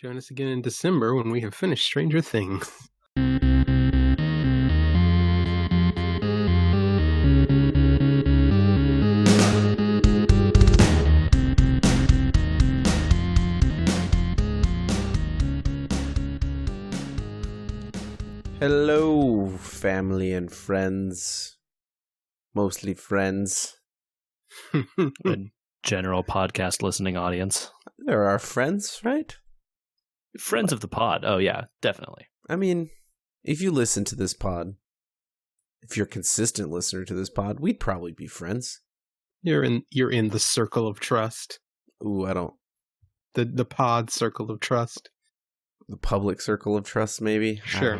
Join us again in December when we have finished Stranger Things. Hello, family and friends. Mostly friends. A general podcast listening audience. There are friends, right? Friends of the pod. Oh, yeah, definitely. I mean, if you listen to this pod, if you're a consistent listener to this pod, we'd probably be friends. You're in the circle of trust. Ooh, I don't. The pod circle of trust. The public circle of trust, maybe? Sure.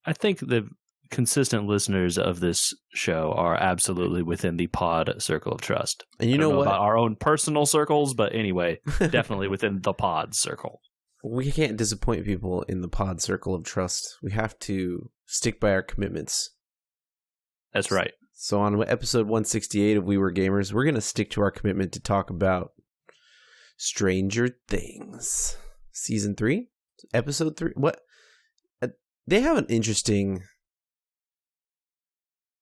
I think the consistent listeners of this show are absolutely within the pod circle of trust. And you know what? About our own personal circles, but anyway, definitely within the pod circle. We can't disappoint people in the pod circle of trust. We have to stick by our commitments. That's right. So on episode 168 of We Were Gamers, we're going to stick to our commitment to talk about Stranger Things. Season 3? Episode 3? What? They have an interesting,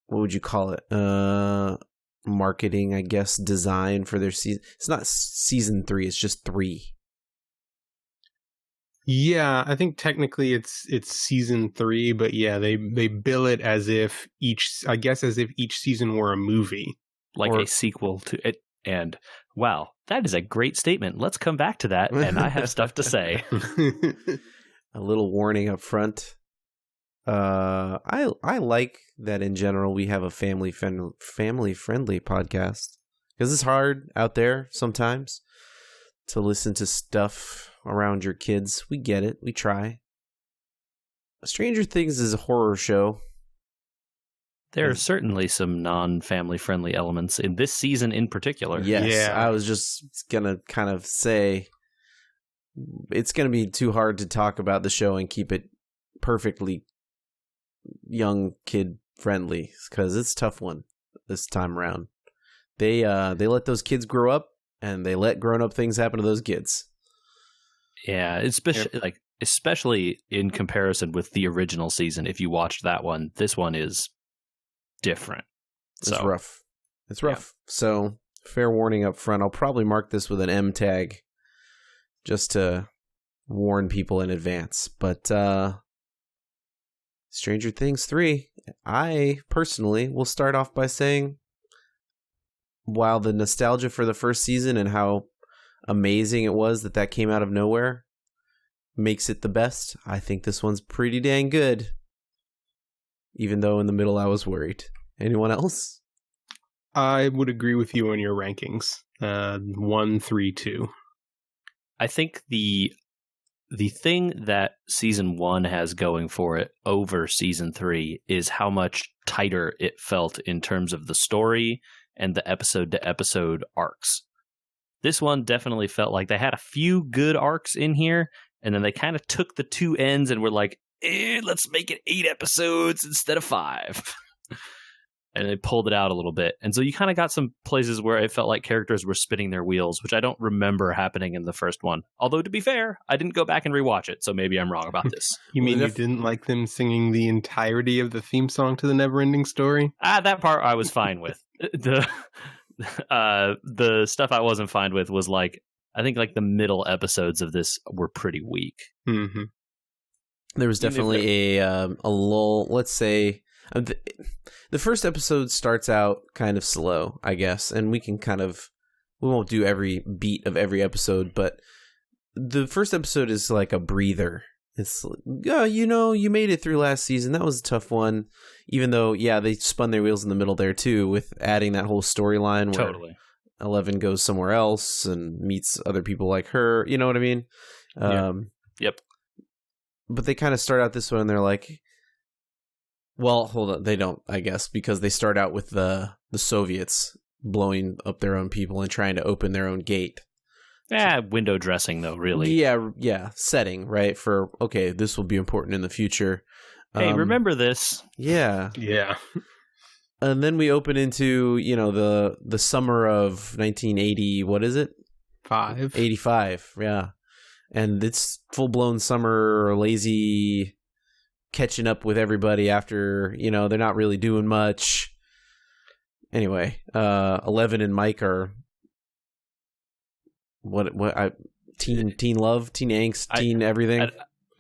what would you call it? Marketing, I guess, design for their season. It's not season 3, it's just 3. Yeah, I think technically it's season 3, but yeah, they bill it as if each season were a movie. Like a sequel to it. And wow, that is a great statement. Let's come back to that, and I have stuff to say. A little warning up front. I like that in general we have a family friendly podcast, because it's hard out there sometimes to listen to stuff around your kids. We get it. We try. Stranger Things is a horror show. There are certainly some non-family friendly elements in this season in particular. Yes, yeah. I was just gonna kind of say it's gonna be too hard to talk about the show and keep it perfectly young kid friendly, because it's a tough one this time around. They let those kids grow up, and they let grown up things happen to those kids. Yeah, especially in comparison with the original season. If you watched that one, this one is different. It's rough. It's rough. Yeah. So fair warning up front. I'll probably mark this with an M tag just to warn people in advance. But Stranger Things 3, I personally will start off by saying, while the nostalgia for the first season and how amazing it was that came out of nowhere makes it the best, I think this one's pretty dang good. Even though in the middle I was worried. Anyone else? I would agree with you on your rankings. 1, 3, 2. I think the thing that season 1 has going for it over season 3 is how much tighter it felt in terms of the story and the episode-to-episode arcs. This one definitely felt like they had a few good arcs in here, and then they kind of took the two ends and were like, let's make it 8 episodes instead of 5. And they pulled it out a little bit. And so you kind of got some places where it felt like characters were spinning their wheels, which I don't remember happening in the first one. Although, to be fair, I didn't go back and rewatch it, so maybe I'm wrong about this. You mean you didn't like them singing the entirety of the theme song to the Neverending Story? That part I was fine with. The stuff I wasn't fine with was I think the middle episodes of this were pretty weak. Mm-hmm. There was definitely a lull. Let's say the first episode starts out kind of slow, I guess, and we won't do every beat of every episode, but the first episode is like a breather. It's you made it through last season. That was a tough one, even though they spun their wheels in the middle there too, with adding that whole storyline where Totally. Eleven goes somewhere else and meets other people like her. You know what I mean? Yep. But they kind of start out this one and they're like, well, hold on. They don't, I guess, because they start out with the Soviets blowing up their own people and trying to open their own gate. Window dressing, though, really. Yeah. Setting, right? For, okay, this will be important in the future. Hey, remember this. Yeah. Yeah. And then we open into, the summer of 1980, what is it? 85. 85, yeah. and it's full-blown summer lazy catching up with everybody after, they're not really doing much. Anyway, 11 and Mike are teen love, teen angst, teen everything.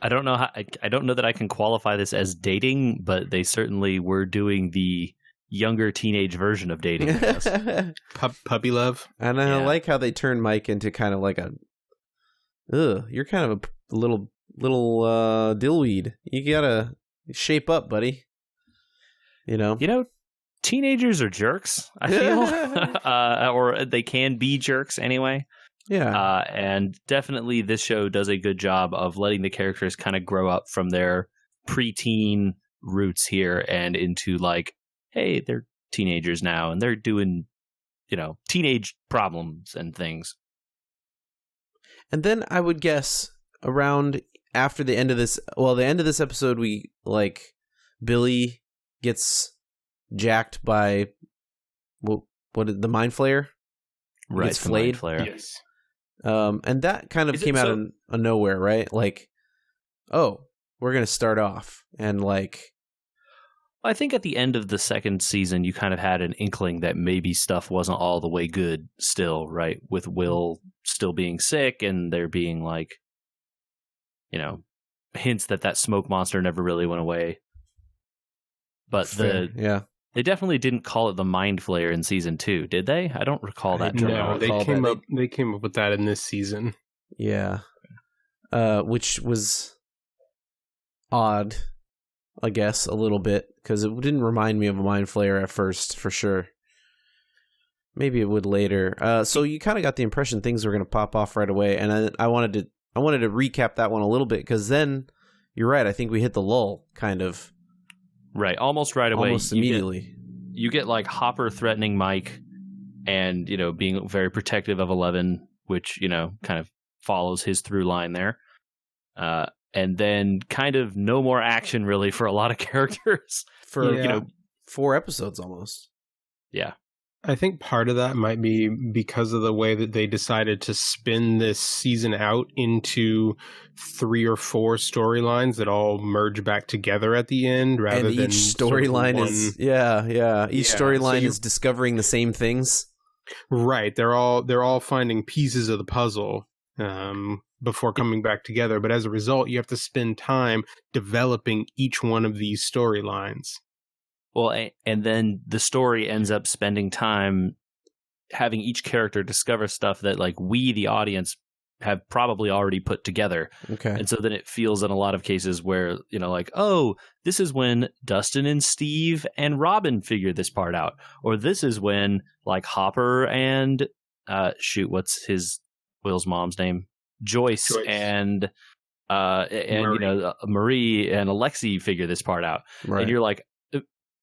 I don't know how. I don't know that I can qualify this as dating, but they certainly were doing the younger teenage version of dating. I guess. Puppy love. And I like how they turn Mike into kind of like you're kind of a little dillweed. You gotta shape up, buddy. Teenagers are jerks, I feel, or they can be jerks anyway. Yeah. And definitely this show does a good job of letting the characters kind of grow up from their preteen roots here and into like, hey, they're teenagers now and they're doing, teenage problems and things. And then I would guess around after the end of this episode, we like Billy gets jacked by what the mind flayer? Right, gets flayed. Mind flayer. Yes. And that kind of came out of nowhere, right? Like, oh, we're gonna start off, and like, I think at the end of the second season, you kind of had an inkling that maybe stuff wasn't all the way good still, right? With Will still being sick, and there being like, hints that smoke monster never really went away. But they definitely didn't call it the Mind Flayer in season 2, did they? I don't recall that term. No, they came up with that in this season. Yeah. Which was odd, I guess, a little bit, because it didn't remind me of a Mind Flayer at first, for sure. Maybe it would later. So you kind of got the impression things were going to pop off right away, and I wanted to recap that one a little bit, because then you're right. I think we hit the lull, kind of. Right, almost right away. Almost immediately. You get like Hopper threatening Mike and, being very protective of 11, which, kind of follows his through line there. And then kind of no more action really for a lot of characters. For, 4 episodes almost. Yeah. I think part of that might be because of the way that they decided to spin this season out into 3 or 4 storylines that all merge back together at the end, rather and than each storyline is each storyline is discovering the same things. Right, they're all finding pieces of the puzzle before coming back together. But as a result, you have to spend time developing each one of these storylines. Well, and then the story ends up spending time having each character discover stuff that, like, we, the audience, have probably already put together. Okay. And so then it feels in a lot of cases where, like, oh, this is when Dustin and Steve and Robin figure this part out. Or this is when, like, Hopper and, what's Will's mom's name? Joyce. And Marie. Marie and Alexi figure this part out. Right. And you're like,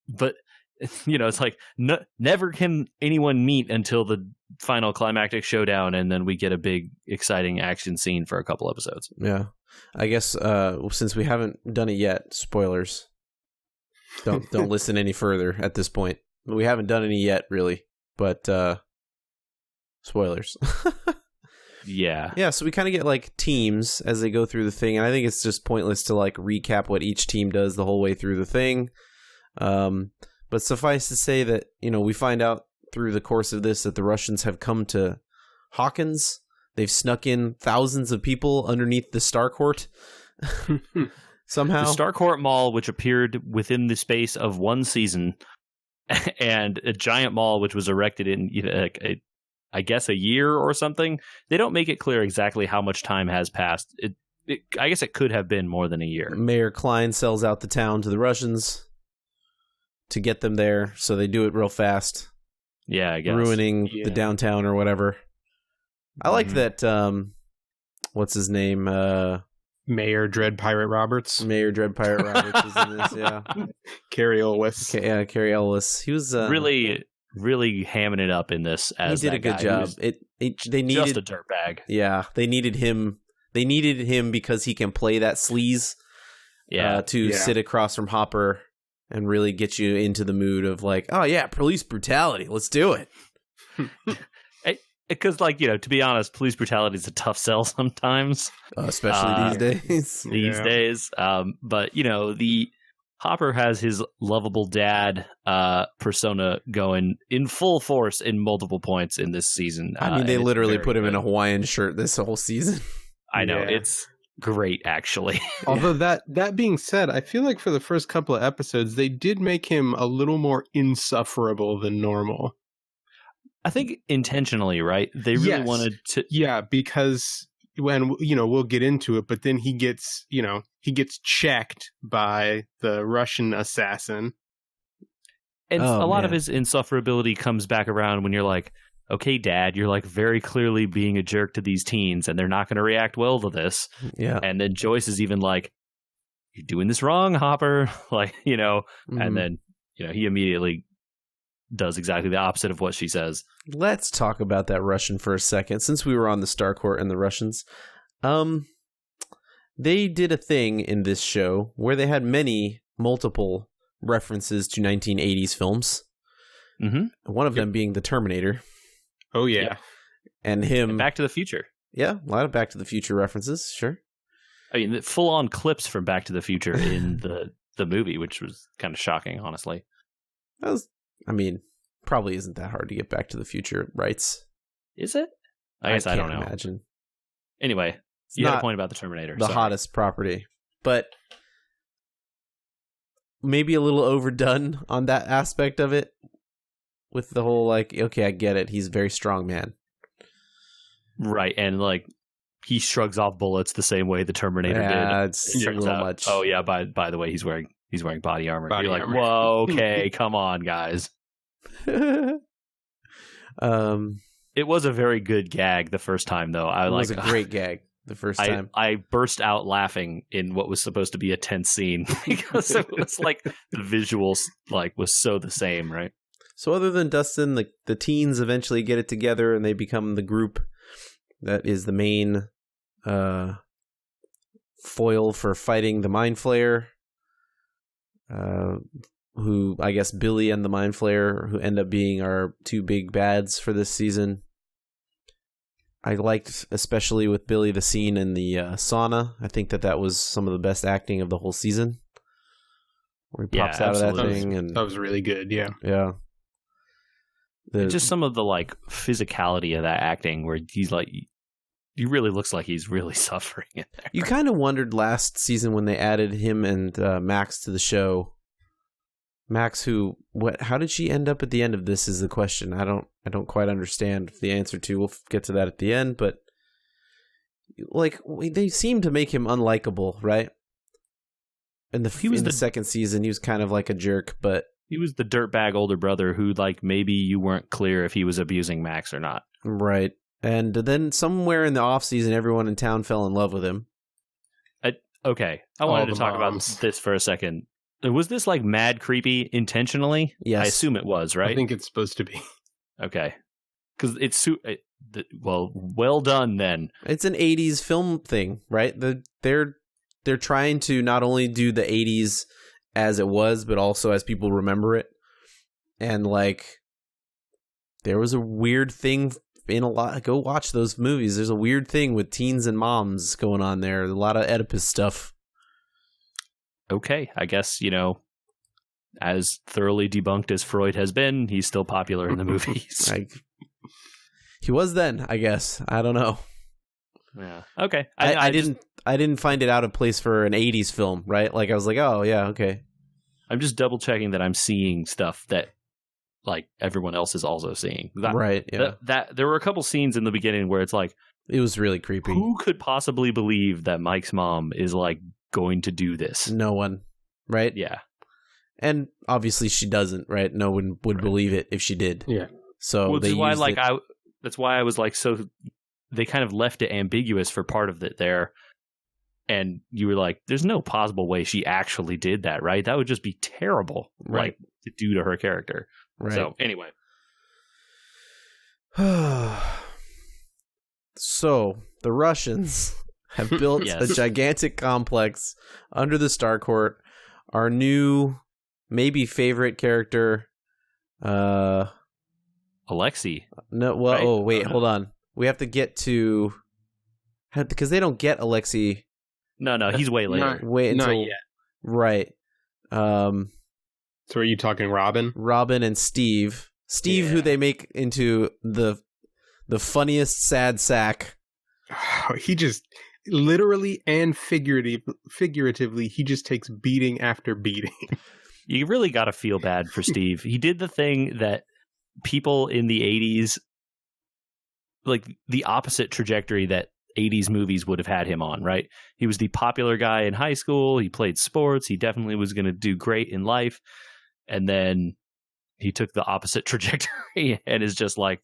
but it's like never can anyone meet until the final climactic showdown, and then we get a big exciting action scene for a couple episodes. Yeah, I guess since we haven't done it yet, spoilers. Don't listen any further at this point. We haven't done any yet, really, but spoilers. Yeah. So we kind of get like teams as they go through the thing, and I think it's just pointless to like recap what each team does the whole way through the thing. But suffice to say that, we find out through the course of this that the Russians have come to Hawkins. They've snuck in thousands of people underneath the Starcourt somehow. The Starcourt Mall, which appeared within the space of one season, and a giant mall which was erected in, I guess, a year or something. They don't make it clear exactly how much time has passed. I guess it could have been more than a year. Mayor Klein sells out the town to the Russians to get them there, so they do it real fast. Yeah, I guess. Ruining the downtown or whatever. I like that, what's his name? Mayor Dread Pirate Roberts. Mayor Dread Pirate Roberts is in this, yeah. Carrie Elwes. Carrie Elwes. He was... really, really hamming it up in this as he did a good job. They needed... Just a dirtbag. Yeah, they needed him. They needed him because he can play that sleaze to sit across from Hopper and really get you into the mood of like, oh yeah, police brutality, let's do it. because, like, to be honest, police brutality is a tough sell sometimes, especially these days. But the Hopper has his lovable dad persona going in full force in multiple points in this season. I mean, they literally put him in a Hawaiian shirt this whole season. I know, it's great, actually. Although that being said, I feel like for the first couple of episodes, they did make him a little more insufferable than normal. I think intentionally, right? They really wanted to. Yeah, because when we'll get into it, but then he gets checked by the Russian assassin, and a lot of his insufferability comes back around when you're like, okay, Dad, you're like very clearly being a jerk to these teens, and they're not going to react well to this. Yeah, and then Joyce is even like, "You're doing this wrong, Hopper," like and then he immediately does exactly the opposite of what she says. Let's talk about that Russian for a second, since we were on the Star Court and the Russians. They did a thing in this show where they had multiple references to 1980s films. Mm-hmm. One of them being The Terminator. Oh, yeah. And him. And Back to the Future. Yeah, a lot of Back to the Future references, sure. I mean, full-on clips from Back to the Future in the movie, which was kind of shocking, honestly. Probably isn't that hard to get Back to the Future rights. Is it? I guess I don't know. Imagine. Anyway, you had a point about the Terminator. The hottest property. But maybe a little overdone on that aspect of it. With the whole, like, okay, I get it. He's a very strong man. Right, and, like, he shrugs off bullets the same way the Terminator did. Yeah, it's a little much. Oh, yeah, by the way, he's wearing body armor. You're like, whoa, okay, come on, guys. It was a very good gag the first time, though. It was a great gag the first time. I burst out laughing in what was supposed to be a tense scene because it was like the visuals was so the same, right? So other than Dustin, the teens eventually get it together and they become the group that is the main foil for fighting the Mind Flayer. Who I guess Billy and the Mind Flayer, who end up being our two big bads for this season. I liked, especially with Billy, the scene in the sauna. I think that was some of the best acting of the whole season. Where he pops out of that thing. That was really good, yeah. Yeah. Just some of the physicality of that acting where he's he really looks like he's really suffering in there. You kind of wondered last season when they added him and Max to the show. Max, how did she end up at the end of this is the question. I don't quite understand the answer to. We'll get to that at the end, but they seem to make him unlikable, right? In the second season, he was kind of like a jerk, but he was the dirtbag older brother who maybe you weren't clear if he was abusing Max or not. Right. And then somewhere in the off season, everyone in town fell in love with him. Okay. I wanted to talk about this for a second. Was this mad creepy intentionally? Yes. I assume it was, right? I think it's supposed to be. Okay. Because well done then. It's an 80s film thing, right? They're trying to not only do the 80s as it was, but also as people remember it. And there was a weird thing in a lot. Go watch those movies. There's a weird thing with teens and moms going on there. A lot of Oedipus stuff. Okay, I guess, as thoroughly debunked as Freud has been, he's still popular in the movies. He was then, I guess. I don't know. Yeah. Okay. I didn't find it out of place for an 80s film, right? I was like, oh, yeah, okay. I'm just double checking that I'm seeing stuff that everyone else is also seeing. Right, yeah. That there were a couple scenes in the beginning where it's it was really creepy. Who could possibly believe that Mike's mom is going to do this? No one, right? Yeah. And obviously she doesn't, right? No one would believe it if she did. Yeah. So that's why I was so they kind of left it ambiguous for part of it there. And you were there's no possible way she actually did that, right? That would just be terrible, right, to do to her character. Right. So anyway. So the Russians have built a gigantic complex under the Star Court. Our new, maybe favorite character, Alexi. No, well, right? oh wait, hold on. We have to get to because they don't get Alexi. No, he's way later. Wait until Not yet. right. So are you talking Robin? Robin and Steve. Steve, who they make into the funniest sad sack. He just literally and figuratively, he just takes beating after beating. You really got to feel bad for Steve. He did the thing that people in the 80s, like the opposite trajectory that 80s movies would have had him on, right? He was the popular guy in high school. He played sports. He definitely was going to do great in life. And then he took the opposite trajectory and is just like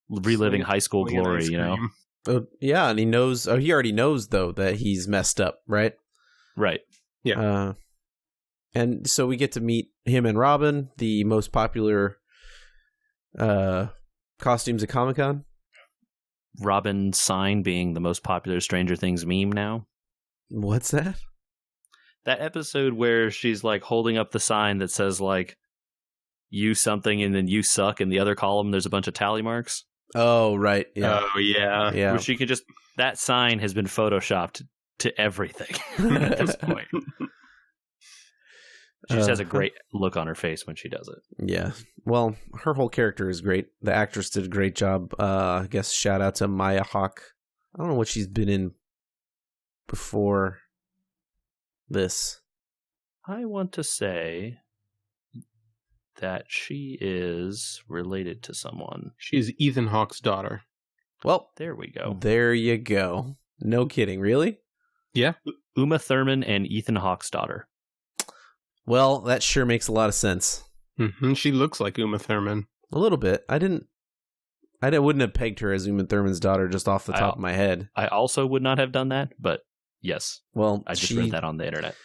reliving high school glory, you know? Yeah, and he knows. Oh, he already knows though that he's messed up, right? Right. Yeah. And so we get to meet him and Robin, the most popular costumes at Comic-Con. Robin's sign being the most popular Stranger Things meme now. What's that? That episode where she's like holding up the sign that says like you something and then you suck. In the other column, there's a bunch of tally marks. Oh, right. Yeah. Oh, yeah. Yeah. Where she can just, that sign has been photoshopped to everything at this point. She just has a great look on her face when she does it. Yeah. Well, her whole character is great. The actress did a great job. I guess shout out to Maya Hawke. I don't know what she's been in before this. I want to say that she is related to someone. She's Ethan Hawke's daughter. Well, there we go. There you go. No kidding. Really? Yeah. Uma Thurman and Ethan Hawke's daughter. Well, that sure makes a lot of sense. Mm-hmm. She looks like Uma Thurman. A little bit. I wouldn't have pegged her as Uma Thurman's daughter just off the top of my head. I also would not have done that, but yes. Well, I just read that on the internet.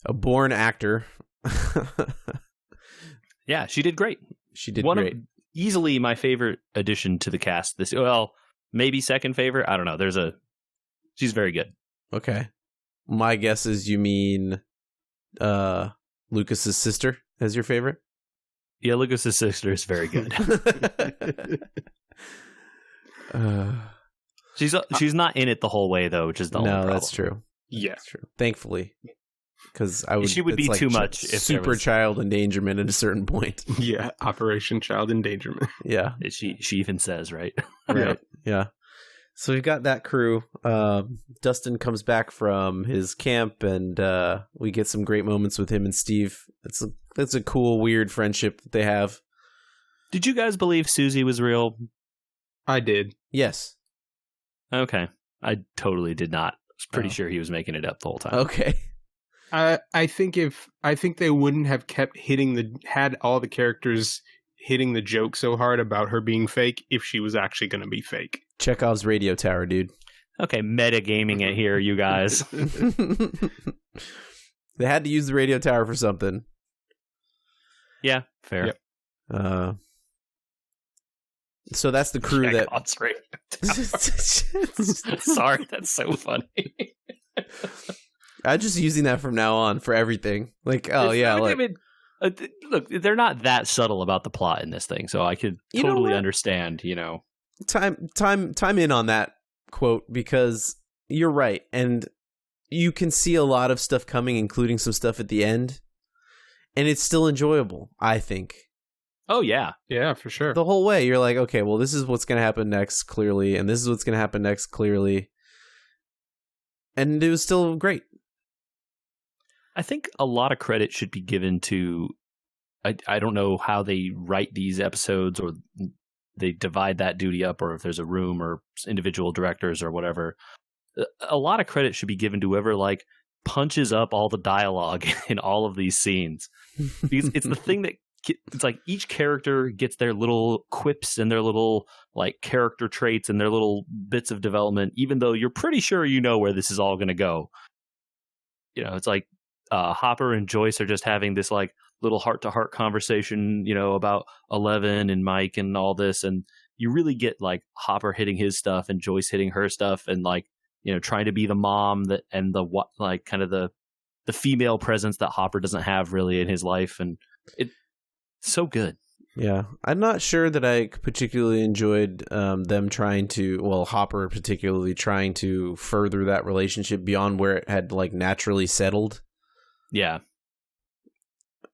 A born actor. Yeah, she did great. She did great. Easily my favorite addition to the cast. Maybe second favorite. I don't know. She's very good. Okay. My guess is you mean Lucas's sister as your favorite? Yeah, Lucas's sister is very good. She's not in it the whole way though, which is the only problem. No, that's true. Yeah, that's true. Thankfully, because she would be too much if super child endangerment at a certain point. Yeah, Operation Child Endangerment. Yeah, she even says right. Right. Yeah. So we've got that crew. Dustin comes back from his camp, and we get some great moments with him and Steve. It's a cool, weird friendship that they have. Did you guys believe Susie was real? I did. Yes. Okay. I totally did not. I was pretty sure he was making it up the whole time. Okay. I think they wouldn't have kept had all the characters hitting the joke so hard about her being fake if she was actually going to be fake. Chekhov's radio tower, dude. Okay, metagaming it here, you guys. They had to use the radio tower for something. Yeah, fair. Yep. So that's the crew Chekhov's radio tower. Sorry, that's so funny. I'm just using that from now on for everything. Like, oh yeah, look, they're not that subtle about the plot in this thing, so I could totally understand. Time in on that quote, because you're right, and you can see a lot of stuff coming, including some stuff at the end, and it's still enjoyable, I think. Oh yeah, for sure. The whole way, you're like, okay, well, this is what's going to happen next, clearly, and this is what's going to happen next, clearly, and it was still great. I think a lot of credit should be given to, I don't know how they write these episodes or they divide that duty up, or if there's a room or individual directors or whatever. A lot of credit should be given to whoever punches up all the dialogue in all of these scenes, because it's the thing that it's like each character gets their little quips and their little character traits and their little bits of development, even though you're pretty sure where this is all going to go. It's like Hopper and Joyce are just having this little heart-to-heart conversation, about Eleven and Mike and all this, and you really get Hopper hitting his stuff and Joyce hitting her stuff, and trying to be the mom that and the kind of the female presence that Hopper doesn't have really in his life, and it's so good. Yeah, I'm not sure that I particularly enjoyed them trying to, well, Hopper particularly trying to further that relationship beyond where it had like naturally settled. Yeah.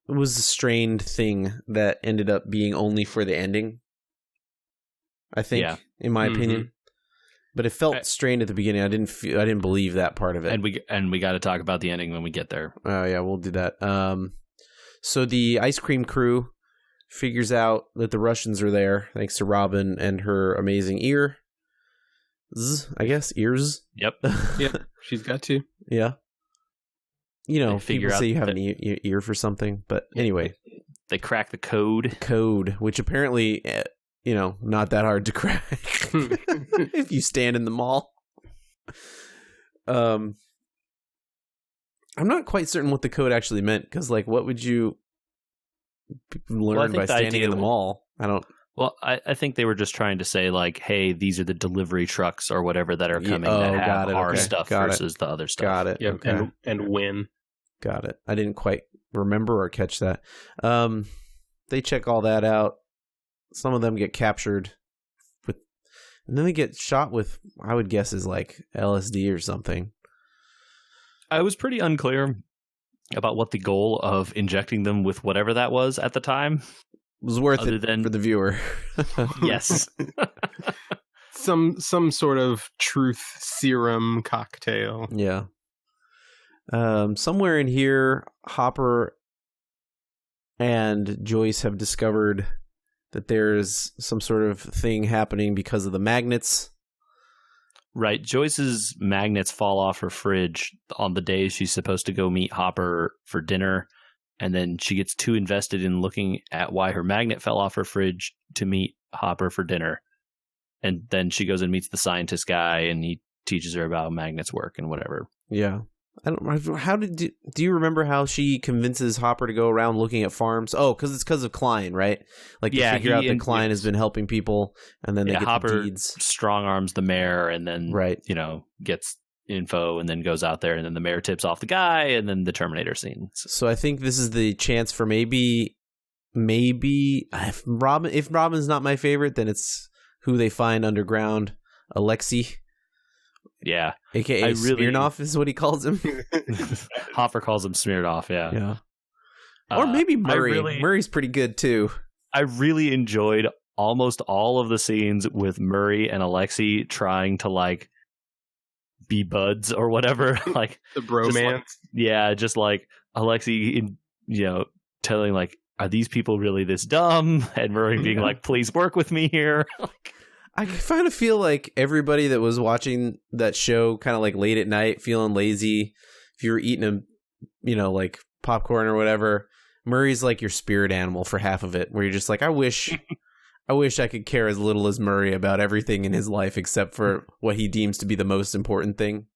It was a strained thing that ended up being only for the ending, I think, in my opinion. But it felt strained at the beginning. I didn't believe that part of it. And we got to talk about the ending when we get there. Oh yeah, we'll do that. So the ice cream crew figures out that the Russians are there, thanks to Robin and her amazing ear. I guess ears. Yep. Yep. She's got to. Yeah. You know, figure people out say you have an ear for something, but anyway, they crack the code, which apparently, not that hard to crack if you stand in the mall. I'm not quite certain what the code actually meant, because, like, what would you learn by standing in the mall? I don't. Well, I think they were just trying to say, like, hey, these are the delivery trucks or whatever that are coming that have our stuff versus the other stuff. Got it. Yep. Okay. And win. Got it. I didn't quite remember or catch that. They check all that out. Some of them get captured and then they get shot with, I would guess, is like LSD or something. I was pretty unclear about what the goal of injecting them with whatever that was at the time. It was worth it for the viewer. Yes. Some sort of truth serum cocktail. Yeah. Somewhere in here, Hopper and Joyce have discovered that there's some sort of thing happening because of the magnets. Right. Joyce's magnets fall off her fridge on the day she's supposed to go meet Hopper for dinner. And then she gets too invested in looking at why her magnet fell off her fridge to meet Hopper for dinner. And then she goes and meets the scientist guy, and he teaches her about how magnets work and whatever. Yeah. Do you remember how she convinces Hopper to go around looking at farms? Oh, because of Klein, right? Like, to figure out that Klein has been helping people, and then they get Hopper the deeds. Strong arms the mayor, and then gets info, and then goes out there, and then the mayor tips off the guy, and then the Terminator scene. So I think this is the chance for maybe if Robin's not my favorite, then it's who they find underground, Alexei. Yeah. AKA Smirnoff is what he calls him. Hopper calls him Smirnoff, yeah. Or maybe Murray. Murray's pretty good, too. I really enjoyed almost all of the scenes with Murray and Alexei trying to, like, be buds or whatever. Like the bromance. Just like Alexei, telling, like, are these people really this dumb? And Murray being like, please work with me here. I kind of feel like everybody that was watching that show kind of like late at night, feeling lazy, if you were eating like popcorn or whatever, Murray's like your spirit animal for half of it, where you're just like, I wish I could care as little as Murray about everything in his life except for what he deems to be the most important thing,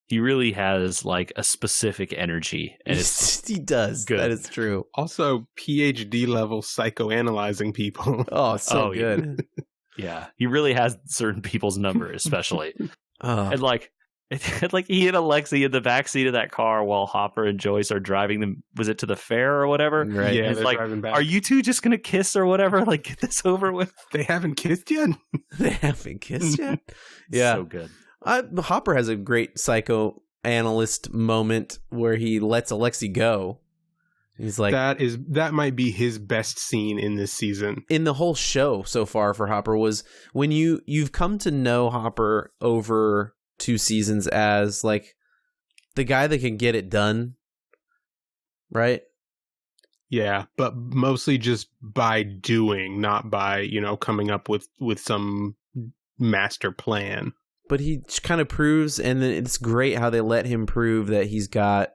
He really has like a specific energy, and he does. Good. That is true. Also, PhD level psychoanalyzing people. Oh, so good. Yeah, he really has certain people's number, especially. And like he and Alexei in the backseat of that car while Hopper and Joyce are driving them. Was it to the fair or whatever? Right. Yeah, it's like, are you two just gonna kiss or whatever? Like, get this over with. They haven't kissed yet. Yeah, so good. Hopper has a great psychoanalyst moment where he lets Alexei go. He's like, that might be his best scene in this season. In the whole show so far for Hopper was when you've come to know Hopper over 2 seasons as like the guy that can get it done, right? Yeah, but mostly just by doing, not by, coming up with some master plan. But he kind of proves, and then it's great how they let him prove that he's got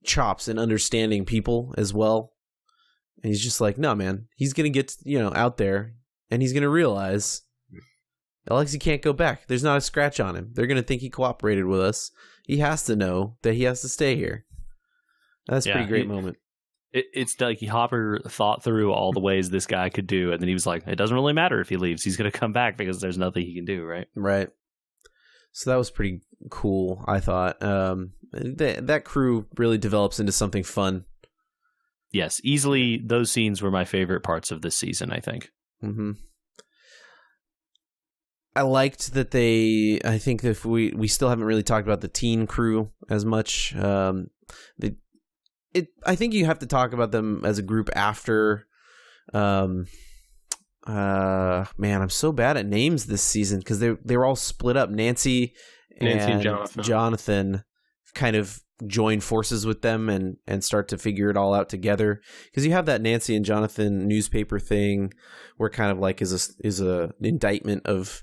chops in understanding people as well. And he's just like, no, man, he's going to get, out there, and he's going to realize Alexei can't go back. There's not a scratch on him. They're going to think he cooperated with us. He has to know that he has to stay here. That's a pretty great moment. It's like Hopper thought through all the ways this guy could do, and then he was like, it doesn't really matter if he leaves. He's going to come back because there's nothing he can do, right? Right. So that was pretty cool, I thought. That crew really develops into something fun. yes, easily those scenes were my favorite parts of this season, I think. Mm-hmm. I liked that I think that if we still haven't really talked about the teen crew as much. I think you have to talk about them as a group after. Man, I'm so bad at names this season because they were all split up. Nancy and Jonathan kind of join forces with them and start to figure it all out together, because you have that Nancy and Jonathan newspaper thing where kind of like is a indictment of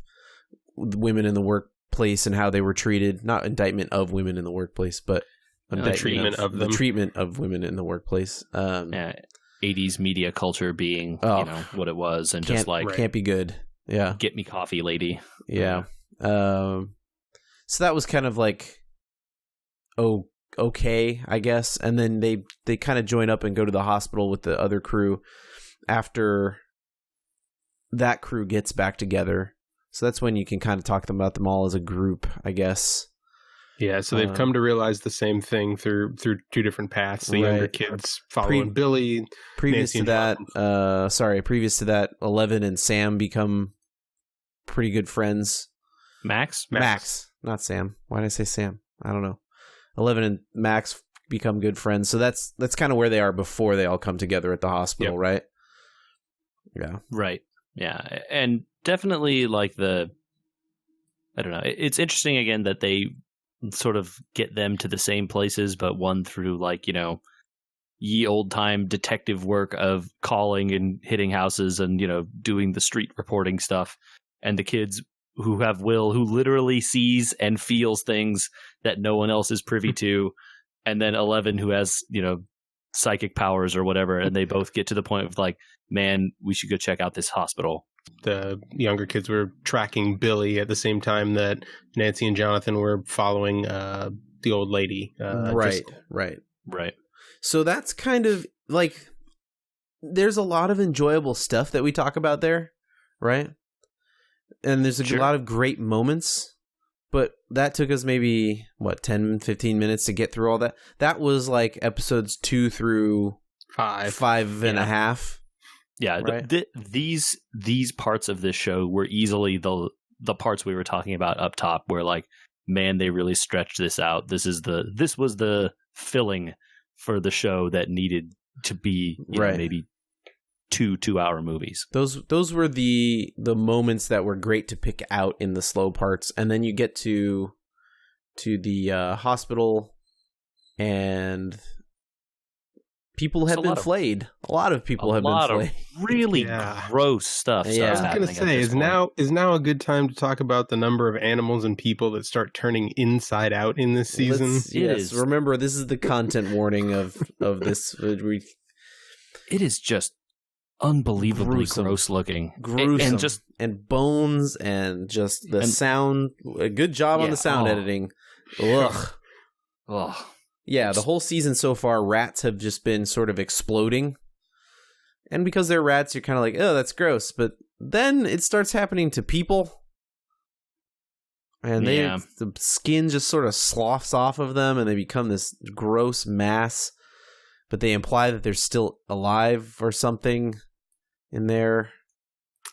women in the workplace and how they were treated. Not indictment of women in the workplace, but the treatment of them. The treatment of women in the workplace. 80s media culture being what it was, and just like can't be good. Yeah, get me coffee, lady. Yeah. So that was kind of like okay, I guess. And then they kind of join up and go to the hospital with the other crew after that crew gets back together. So that's when you can kind of talk about them all as a group, I guess. Yeah, so they've come to realize the same thing through two different paths. The younger kids following Billy. Previous to that, 11 and Sam become pretty good friends. Max, not Sam. Why did I say Sam? I don't know. 11 and Max become good friends. So that's kind of where they are before they all come together at the hospital, right? Yeah. Right. Yeah, and definitely like I don't know. It's interesting again that they sort of get them to the same places, but one through like, ye old time detective work of calling and hitting houses and, doing the street reporting stuff. And the kids who have Will, who literally sees and feels things that no one else is privy to. And then 11, who has, psychic powers or whatever. And they both get to the point of like, man, we should go check out this hospital. The younger kids were tracking Billy at the same time that Nancy and Jonathan were following the old lady. Right. So that's kind of like, there's a lot of enjoyable stuff that we talk about there, right? And there's a lot of great moments, but that took us maybe, 10, 15 minutes to get through all that. That was like episodes 2 through 5 and a half. Yeah, right? These parts of this show were easily the parts we were talking about up top, where like, man, they really stretched this out. This was the filling for the show that needed to be maybe 2-hour movies. Those were the moments that were great to pick out in the slow parts, and then you get to the hospital and people have been flayed. A lot of people have been flayed. A lot of really gross stuff. Yeah, I was going to say, is now a good time to talk about the number of animals and people that start turning inside out in this season? Yes, remember, this is the content warning of this. It is just unbelievably gross looking. Gruesome. And bones and just the sound. A good job on the sound editing. Ugh. Yeah, the whole season so far, rats have just been sort of exploding. And because they're rats, you're kind of like, oh, that's gross. But then it starts happening to people. And the skin just sort of sloughs off of them, and they become this gross mass. But they imply that they're still alive or something in there.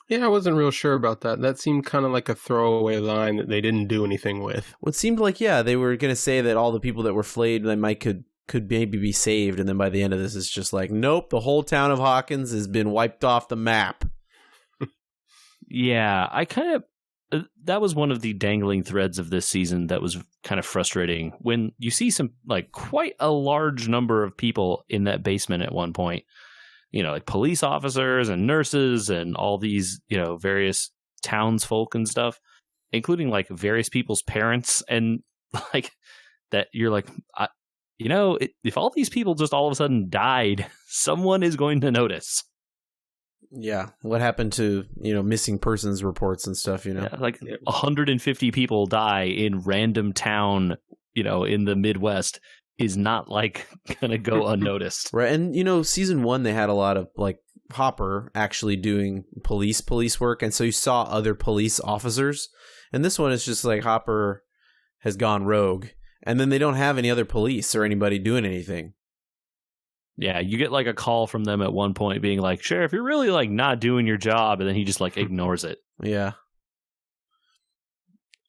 Yeah, I wasn't real sure about that. That seemed kind of like a throwaway line that they didn't do anything with. Well, it seemed like, they were going to say that all the people that were flayed, they might could maybe be saved. And then by the end of this, it's just like, nope, the whole town of Hawkins has been wiped off the map. Yeah, I kind of... that was one of the dangling threads of this season that was kind of frustrating. When you see some, like, quite a large number of people in that basement at one point, like police officers and nurses and all these, various townsfolk and stuff, including like various people's parents, and like that you're like, if all these people just all of a sudden died, someone is going to notice. Yeah, what happened to, missing persons reports and stuff, Yeah, like 150 people die in random town, in the Midwest is not like gonna go unnoticed. Right. And season 1 they had a lot of like Hopper actually doing police work, and so you saw other police officers. And this one is just like Hopper has gone rogue, and then they don't have any other police or anybody doing anything. Yeah, you get like a call from them at one point being like, Sheriff, you're really like not doing your job, and then he just like ignores it. Yeah.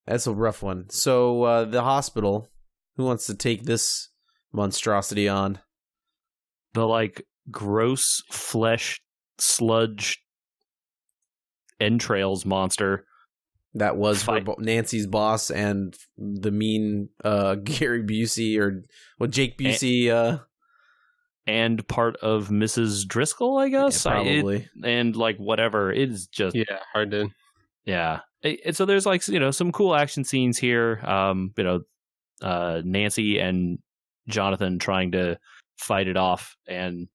That's a rough one. So the hospital, who wants to take this monstrosity on? The like gross flesh sludge entrails monster. That was Nancy's boss and the mean Gary Busey or Jake Busey. And part of Mrs. Driscoll, I guess. Yeah, probably. And like whatever. It is just hard to. Yeah. And so there's like some cool action scenes here. Nancy and Jonathan trying to fight it off, and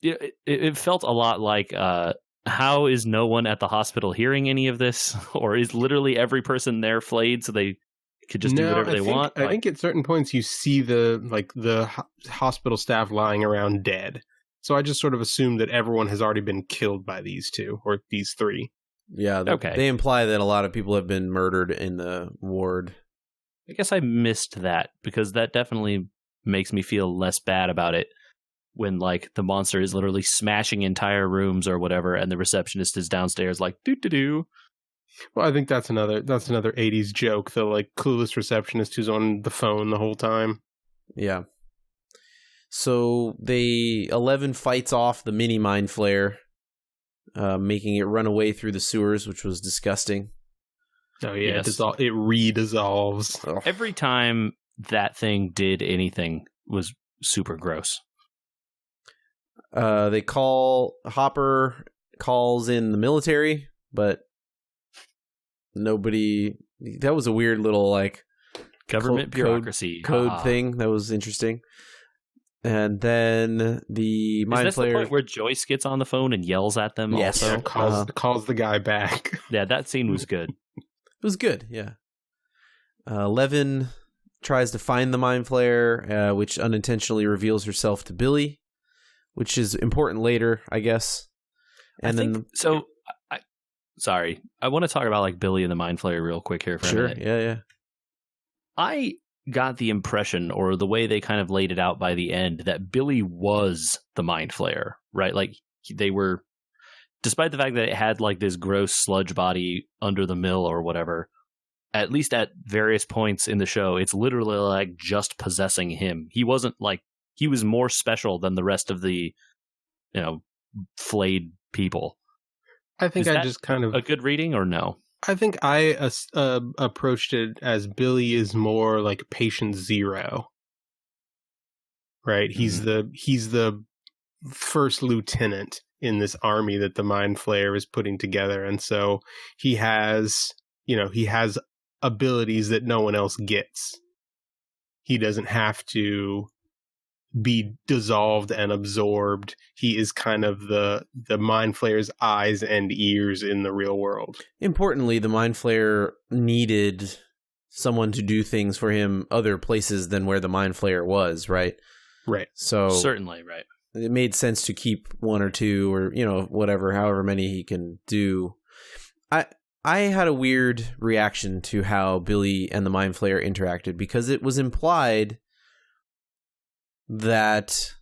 it felt a lot like how is no one at the hospital hearing any of this, or is literally every person there flayed so they could just do whatever they want? I think at certain points you see the hospital staff lying around dead. So I just sort of assumed that everyone has already been killed by these two or these three. Yeah, they imply that a lot of people have been murdered in the ward. I guess I missed that, because that definitely makes me feel less bad about it when like the monster is literally smashing entire rooms or whatever, and the receptionist is downstairs like doo-doo-doo. Well, I think that's another 80s joke, the like clueless receptionist who's on the phone the whole time. Yeah. So 11 fights off the mini mind flare, making it run away through the sewers, which was disgusting. Oh yeah, yes. It re-dissolves. Every time that thing did anything was super gross. Hopper calls in the military, but nobody. That was a weird little like government bureaucracy code thing. That was interesting. And then the mind flayer. The point where Joyce gets on the phone and yells at them. Yes, also? Calls the guy back. Yeah, that scene was good. It was good. Yeah. 11 tries to find the mind flayer, which unintentionally reveals herself to Billy, which is important later, I guess. And sorry, I want to talk about like Billy and the mind flayer real quick here. For a minute. Yeah. I got the impression, or the way they kind of laid it out by the end, that Billy was the mind flayer, right? Like they were, despite the fact that it had like this gross sludge body under the mill or whatever, at least at various points in the show, it's literally like just possessing him. He wasn't like, he was more special than the rest of the, flayed people. I think I just kind of a good reading, or no? I think I approached it as Billy is more like patient zero, right? Mm-hmm. He's the first lieutenant in this army that the mind flayer is putting together, and so he has abilities that no one else gets. He doesn't have to be dissolved and absorbed. He is kind of the mind flayer's eyes and ears in the real world. Importantly, the mind flayer needed someone to do things for him other places than where the mind flayer was, right? Right. So certainly, right. It made sense to keep one or two or, however many he can do. I had a weird reaction to how Billy and the mind flayer interacted, because it was implied that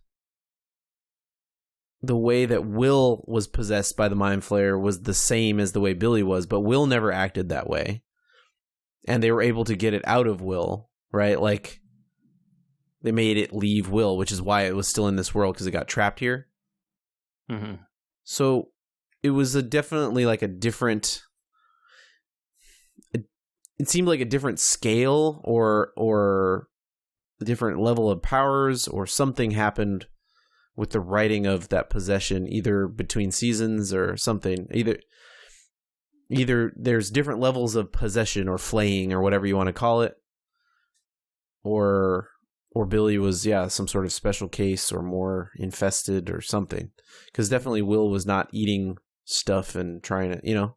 the way that Will was possessed by the mind flayer was the same as the way Billy was, but Will never acted that way. And they were able to get it out of Will, right? Like, they made it leave Will, which is why it was still in this world, because it got trapped here. Mm-hmm. So it was definitely like a different... It seemed like a different scale or a different level of powers, or something happened with the writing of that possession, either between seasons or something. Either there's different levels of possession or flaying or whatever you want to call it, or Billy was some sort of special case or more infested or something. Because definitely Will was not eating stuff and trying to,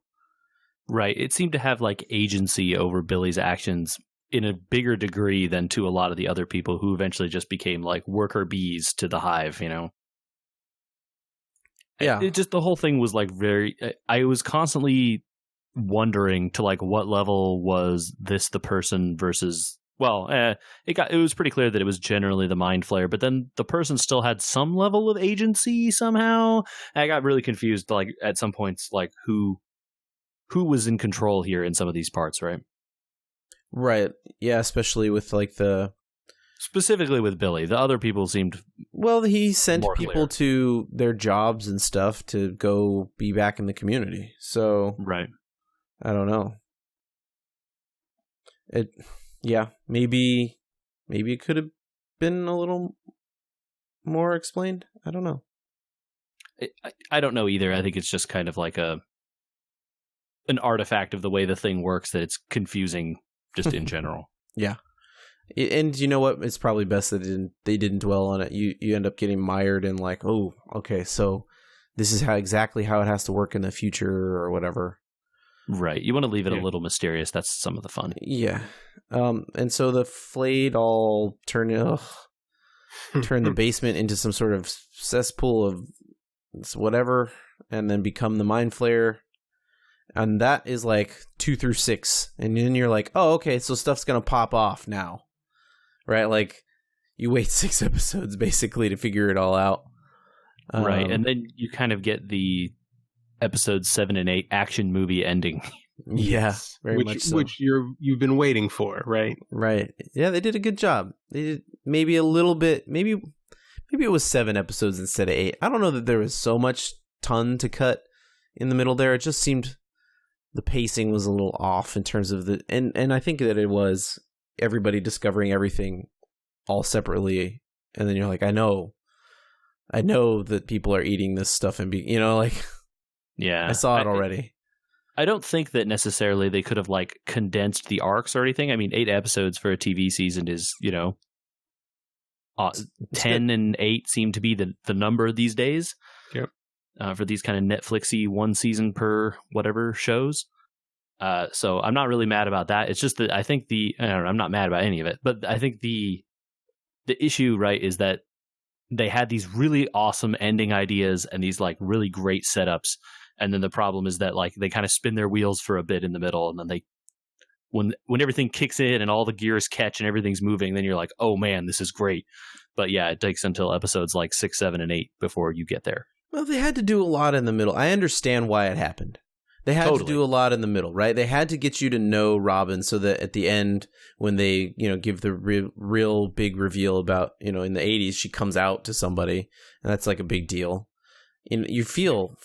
Right. It seemed to have like agency over Billy's actions in a bigger degree than to a lot of the other people who eventually just became like worker bees to the hive, Yeah. It just, the whole thing was like I was constantly wondering to like what level was this the person versus well, it was pretty clear that it was generally the Mind Flayer, but then the person still had some level of agency somehow. I got really confused, like at some points, like who was in control here in some of these parts, right? Right. Yeah, especially with like Specifically with Billy. The other people seemed well, he sent more people clear. to their jobs and stuff to go be back in the community. So right. I don't know. Maybe it could have been a little more explained. I don't know. I don't know either. I think it's just kind of like an artifact of the way the thing works that it's confusing just in general. Yeah. And you know what? It's probably best that they didn't dwell on it. You end up getting mired in like, oh, okay, so this is exactly how it has to work in the future or whatever. Right. You want to leave it a little mysterious. That's some of the fun. Yeah. And so the Flayed all turn the basement into some sort of cesspool of whatever, and then become the Mind Flayer. And that is like 2 through 6. And then you're like, oh, okay, so stuff's going to pop off now. Right? Like, you wait 6 episodes basically to figure it all out. Right. And then you kind of get the episodes 7 and 8 action movie ending. Yeah, very much so. Which you've been waiting for, right? Right. Yeah, they did a good job. They did maybe a little bit, maybe it was 7 episodes instead of 8. I don't know that there was so much ton to cut in the middle there. It just seemed the pacing was a little off in terms of and I think that it was everybody discovering everything all separately, and then you're like, I know that people are eating this stuff and like yeah, I saw it already. I don't think that necessarily they could have like condensed the arcs or anything. I mean, 8 episodes for a TV season is 10 and 8 seem to be the number these days. Yep. For these kind of Netflixy 1 season per whatever shows. So I'm not really mad about that. It's just that I think I'm not mad about any of it, but I think the issue, right, is that they had these really awesome ending ideas and these like really great setups. And then the problem is that like they kind of spin their wheels for a bit in the middle, and then when everything kicks in and all the gears catch and everything's moving, then you're like, oh man, this is great. But yeah, it takes until episodes like 6, 7, and 8 before you get there. Well, they had to do a lot in the middle. I understand why it happened. They had to do a lot in the middle, right? They had to get you to know Robin so that at the end, when they, give the real big reveal about, in the 80s, she comes out to somebody, and that's like a big deal. And you feel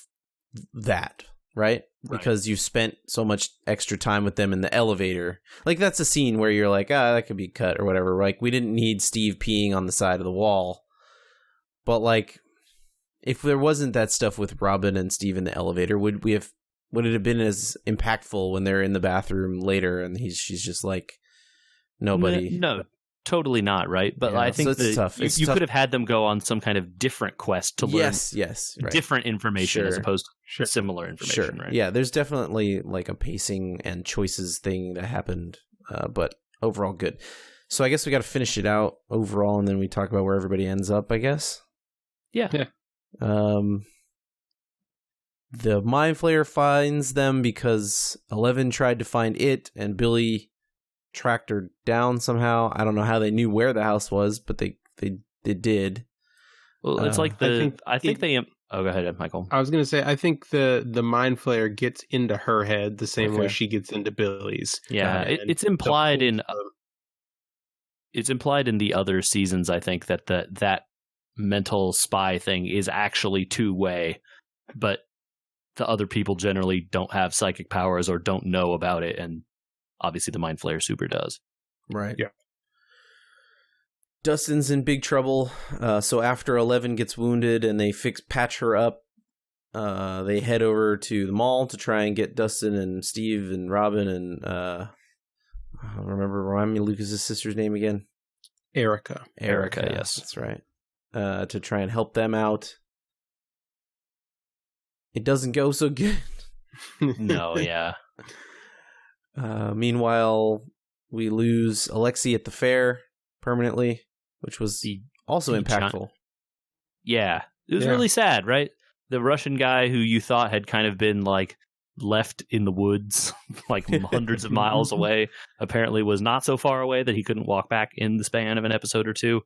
that, right? Because you've spent so much extra time with them in the elevator. Like, that's a scene where you're like, that could be cut or whatever. Like, we didn't need Steve peeing on the side of the wall. But, like, if there wasn't that stuff with Robin and Steve in the elevator, would it have been as impactful when they're in the bathroom later and she's just like, nobody? No, totally not, right? But I think it's tough. You could have had them go on some kind of different quest to learn right. different information as opposed to similar information, right? Yeah, there's definitely like a pacing and choices thing that happened, but overall good. So I guess we got to finish it out overall, and then we talk about where everybody ends up, I guess. Yeah. The Mind Flayer finds them because 11 tried to find it, and Billy tracked her down somehow. I don't know how they knew where the house was, but they did. Well, it's like I think they. Oh, go ahead, Michael. I was going to say, I think the Mind Flayer gets into her head the same way she gets into Billy's. Yeah, it's implied in. It's implied in the other seasons, I think, that mental spy thing is actually 2-way, but the other people generally don't have psychic powers or don't know about it, and obviously the Mind Flayer super does. Right. Yeah. Dustin's in big trouble. So after 11 gets wounded and they patch her up, they head over to the mall to try and get Dustin and Steve and Robin and remind me Lucas's sister's name again. Erica, yes, that's right. To try and help them out. It doesn't go so good. No, yeah. Meanwhile, we lose Alexei at the fair permanently, which was also impactful. Yeah. It was really sad, right? The Russian guy who you thought had kind of been like left in the woods, like hundreds of miles away, apparently was not so far away that he couldn't walk back in the span of an episode or two.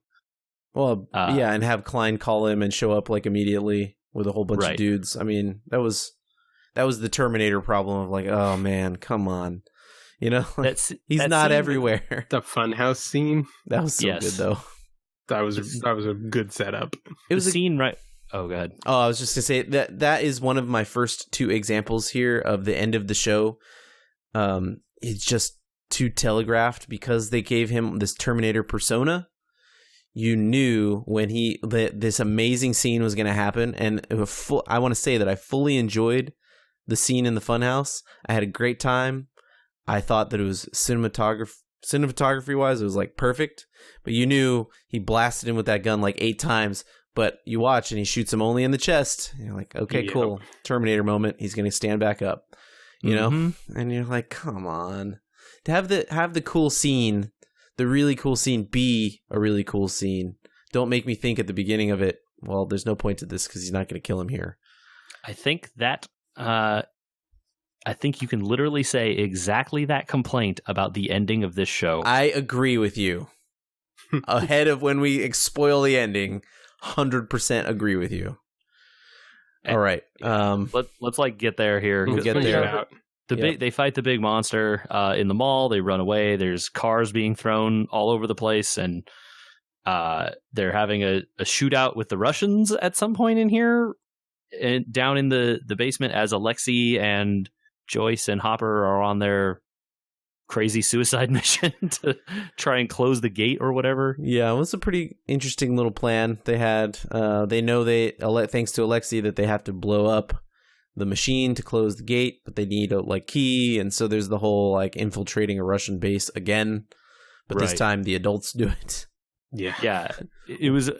Well, yeah, and have Klein call him and show up like immediately with a whole bunch of dudes. I mean, that was the Terminator problem of like, oh man, come on. You know, he's not everywhere. The funhouse scene. That was so good though. That was a good setup. It was a scene, right? Oh, go ahead. Oh, I was just gonna say that is one of my first two examples here of the end of the show. It's just too telegraphed because they gave him this Terminator persona. You knew when this amazing scene was going to happen, and I want to say that I fully enjoyed the scene in the funhouse. I had a great time. I thought that it was cinematography wise, it was like perfect. But you knew he blasted him with that gun like 8 times. But you watch and he shoots him only in the chest. And you're like, okay, cool. Terminator moment. He's going to stand back up, you know? And you're like, come on. To have the cool scene, the really cool scene be a really cool scene. Don't make me think at the beginning of it, well, there's no point to this because he's not going to kill him here. I think you can literally say exactly that complaint about the ending of this show. I agree with you. Ahead of when we spoil the ending, 100% agree with you. All right. Let's like get there here. We'll get there. They fight the big monster in the mall. They run away. There's cars being thrown all over the place, and they're having a shootout with the Russians at some point in here, and down in the basement as Alexei and Joyce and Hopper are on their crazy suicide mission to try and close the gate or whatever. Yeah, it was a pretty interesting little plan they had. They know thanks to Alexei that they have to blow up the machine to close the gate, but they need a key, and so there's the whole like infiltrating a Russian base again, but this time the adults do it. Yeah. It was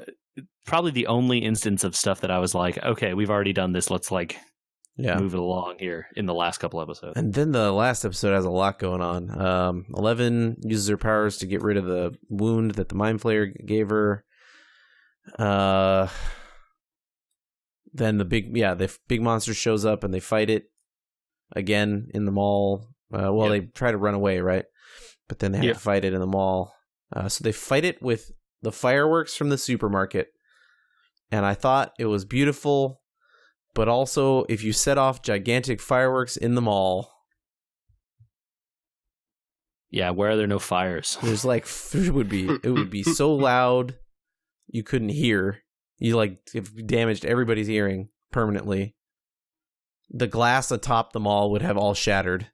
probably the only instance of stuff that I was like, okay, we've already done this. Let's move it along here in the last couple episodes. And then the last episode has a lot going on. 11 uses her powers to get rid of the wound that the Mind Flayer gave her. Then the big monster shows up and they fight it again in the mall. They try to run away, right? But then they have to fight it in the mall. So they fight it with the fireworks from the supermarket. And I thought it was beautiful. But also, if you set off gigantic fireworks in the mall... Yeah, where are there no fires? There's it would be so loud you couldn't hear. You it damaged everybody's hearing permanently. The glass atop the mall would have all shattered.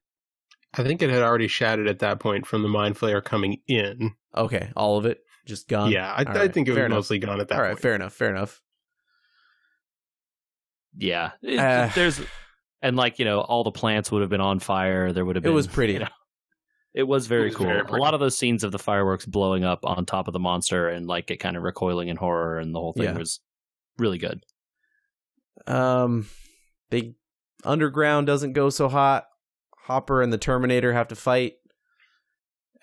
I think it had already shattered at that point from the Mind Flayer coming in. Okay, all of it just gone? Yeah, I think it was mostly gone at that point. All right, fair enough. Yeah, there's all the plants would have been on fire. There would have been. It was pretty. It was very cool. A lot of those scenes of the fireworks blowing up on top of the monster and it kind of recoiling in horror, and the whole thing was really good. The underground doesn't go so hot. Hopper and the Terminator have to fight,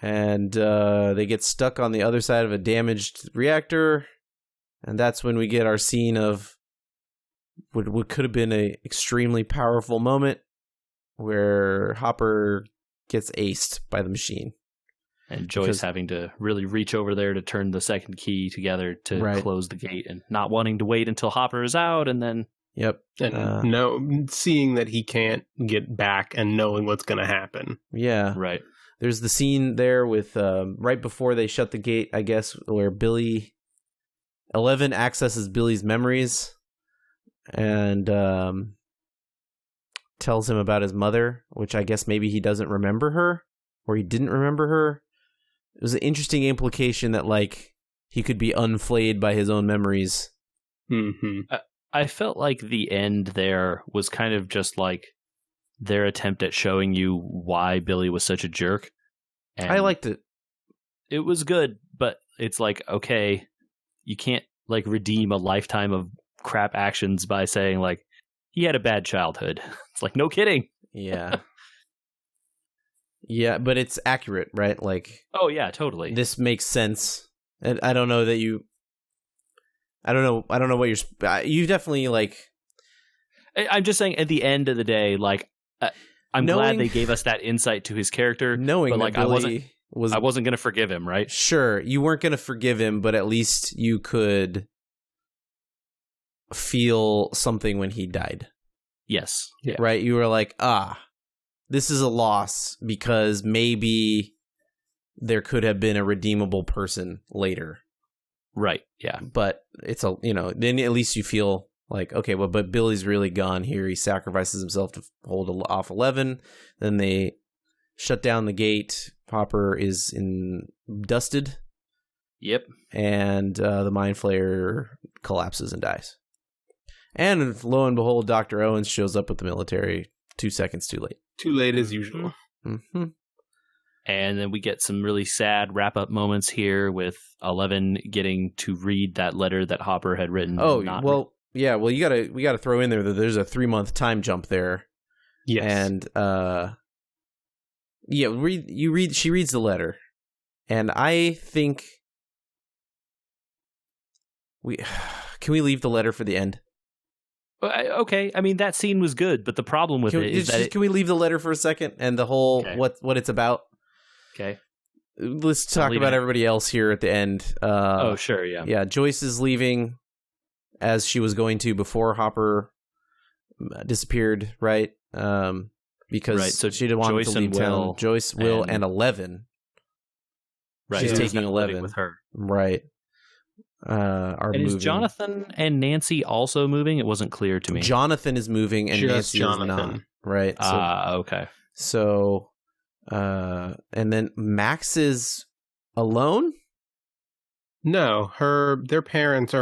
and they get stuck on the other side of a damaged reactor, and that's when we get our scene of what could have been a extremely powerful moment where Hopper gets aced by the machine. And Joyce having to really reach over there to turn the second key together to close the gate, and not wanting to wait until Hopper is out, and then... Yep. And seeing that he can't get back and knowing what's going to happen. Yeah. Right. There's the scene there with, right before they shut the gate, I guess, where 11 accesses Billy's memories and tells him about his mother, which I guess maybe he doesn't remember her, or he didn't remember her. It was an interesting implication that, he could be unflayed by his own memories. Mm-hmm. I felt like the end there was kind of just their attempt at showing you why Billy was such a jerk. And I liked it. It was good, but it's okay, you can't redeem a lifetime of crap actions by saying he had a bad childhood. It's no kidding. Yeah. Yeah, but it's accurate, right? Oh yeah, totally. This makes sense. And I don't know that you... I don't know what you definitely I'm just saying at the end of the day, I'm glad they gave us that insight to his character. Knowing but like that Billy I wasn't going to forgive him, right? Sure, you weren't going to forgive him, but at least you could feel something when he died. Yes. Yeah. Right? You were like, this is a loss because maybe there could have been a redeemable person later. Right. Yeah. But it's then at least you feel like, okay, well, but Billy's really gone here. He sacrifices himself to hold off 11. Then they shut down the gate. Hopper is dusted. Yep. And the Mind Flayer collapses and dies. And lo and behold, Dr. Owens shows up with the military 2 seconds too late. Too late as usual. Mm-hmm. And then we get some really sad wrap-up moments here with 11 getting to read that letter that Hopper had written. Oh, well, yeah. Well, we gotta throw in there that there's a 3-month time jump there. Yes. And she reads the letter, and I think can we leave the letter for the end? Okay, I mean that scene was good, but the problem with can we leave the letter for a second and the whole what it's about? Okay, let's talk about everybody else here at the end. Oh, sure, yeah, yeah. Joyce is leaving as she was going to before Hopper disappeared, right? Because so she didn't want Joyce to leave town. Joyce, Will, and 11. Right, she's taking 11 with her, right? Are and moving. Is Jonathan and Nancy also moving? It wasn't clear to me. Jonathan is moving, and Nancy is not. Right? Okay. So, and then Max is alone. No, their parents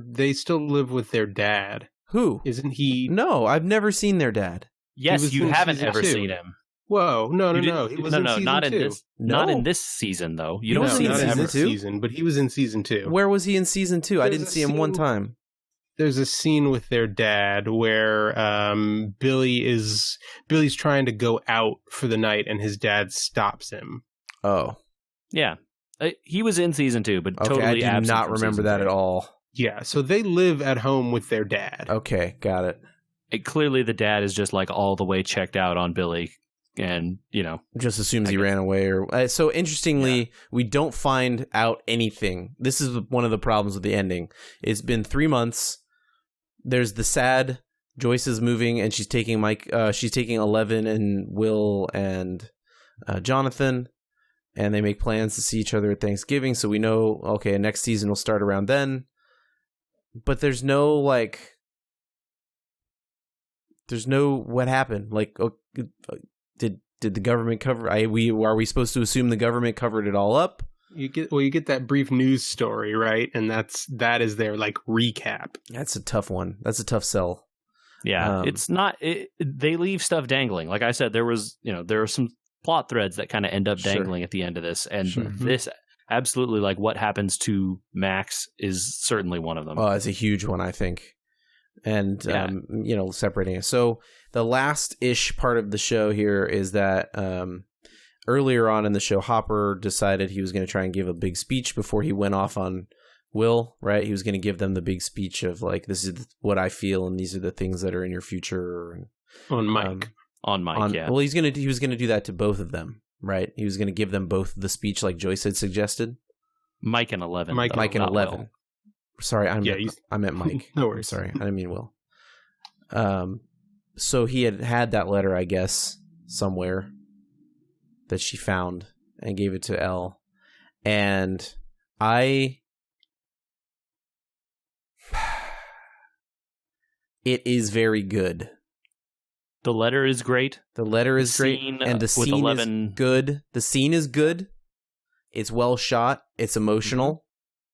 they still live with their dad. Who? Isn't he? No, I've never seen their dad. Yes, you haven't ever seen him. Whoa, no. He was in season not 2. in this. No. Not in this season, though. You don't don't see see him him in ever. season 2? But he was in season 2. Where was he in season 2? I didn't see him one time. There's a scene with their dad where Billy's trying to go out for the night, and his dad stops him. Oh, yeah. He was in season 2, but okay, totally I do absent not from remember season that 3. at all. Yeah, so they live at home with their dad. Okay, got it. Clearly, the dad is just like all the way checked out on Billy, and just assumes he ran away. Or so interestingly, we don't find out anything. This is one of the problems with the ending. It's been 3 months. There's the sad Joyce is moving, and she's taking she's taking 11 and Will and Jonathan, and they make plans to see each other at Thanksgiving. So we know, okay, next season will start around then. But there's no what happened. Like, did the government cover? Are we supposed to assume the government covered it all up? You get that brief news story, right? And that is their recap. That's a tough one. That's a tough sell. Yeah, it's not. They leave stuff dangling. Like I said, there are some plot threads that kind of end up dangling at the end of this, and this absolutely what happens to Max is certainly one of them. Oh, it's a huge one, I think. And separating it. So the last-ish part of the show here is that earlier on in the show, Hopper decided he was going to try and give a big speech before he went off on Will, right? He was going to give them the big speech of this is what I feel, and these are the things that are in your future. On Mike. Yeah. Well, he was going to do that to both of them, right? He was going to give them both the speech like Joyce had suggested. Mike and 11. Mike and 11. Will. Sorry, I meant Mike. No worries. Sorry, I didn't mean Will. So he had that letter, I guess, somewhere that she found and gave it to Elle. And it is very good. The letter is great. The letter is great, and the scene 11... is good. The scene is good. It's well shot. It's emotional.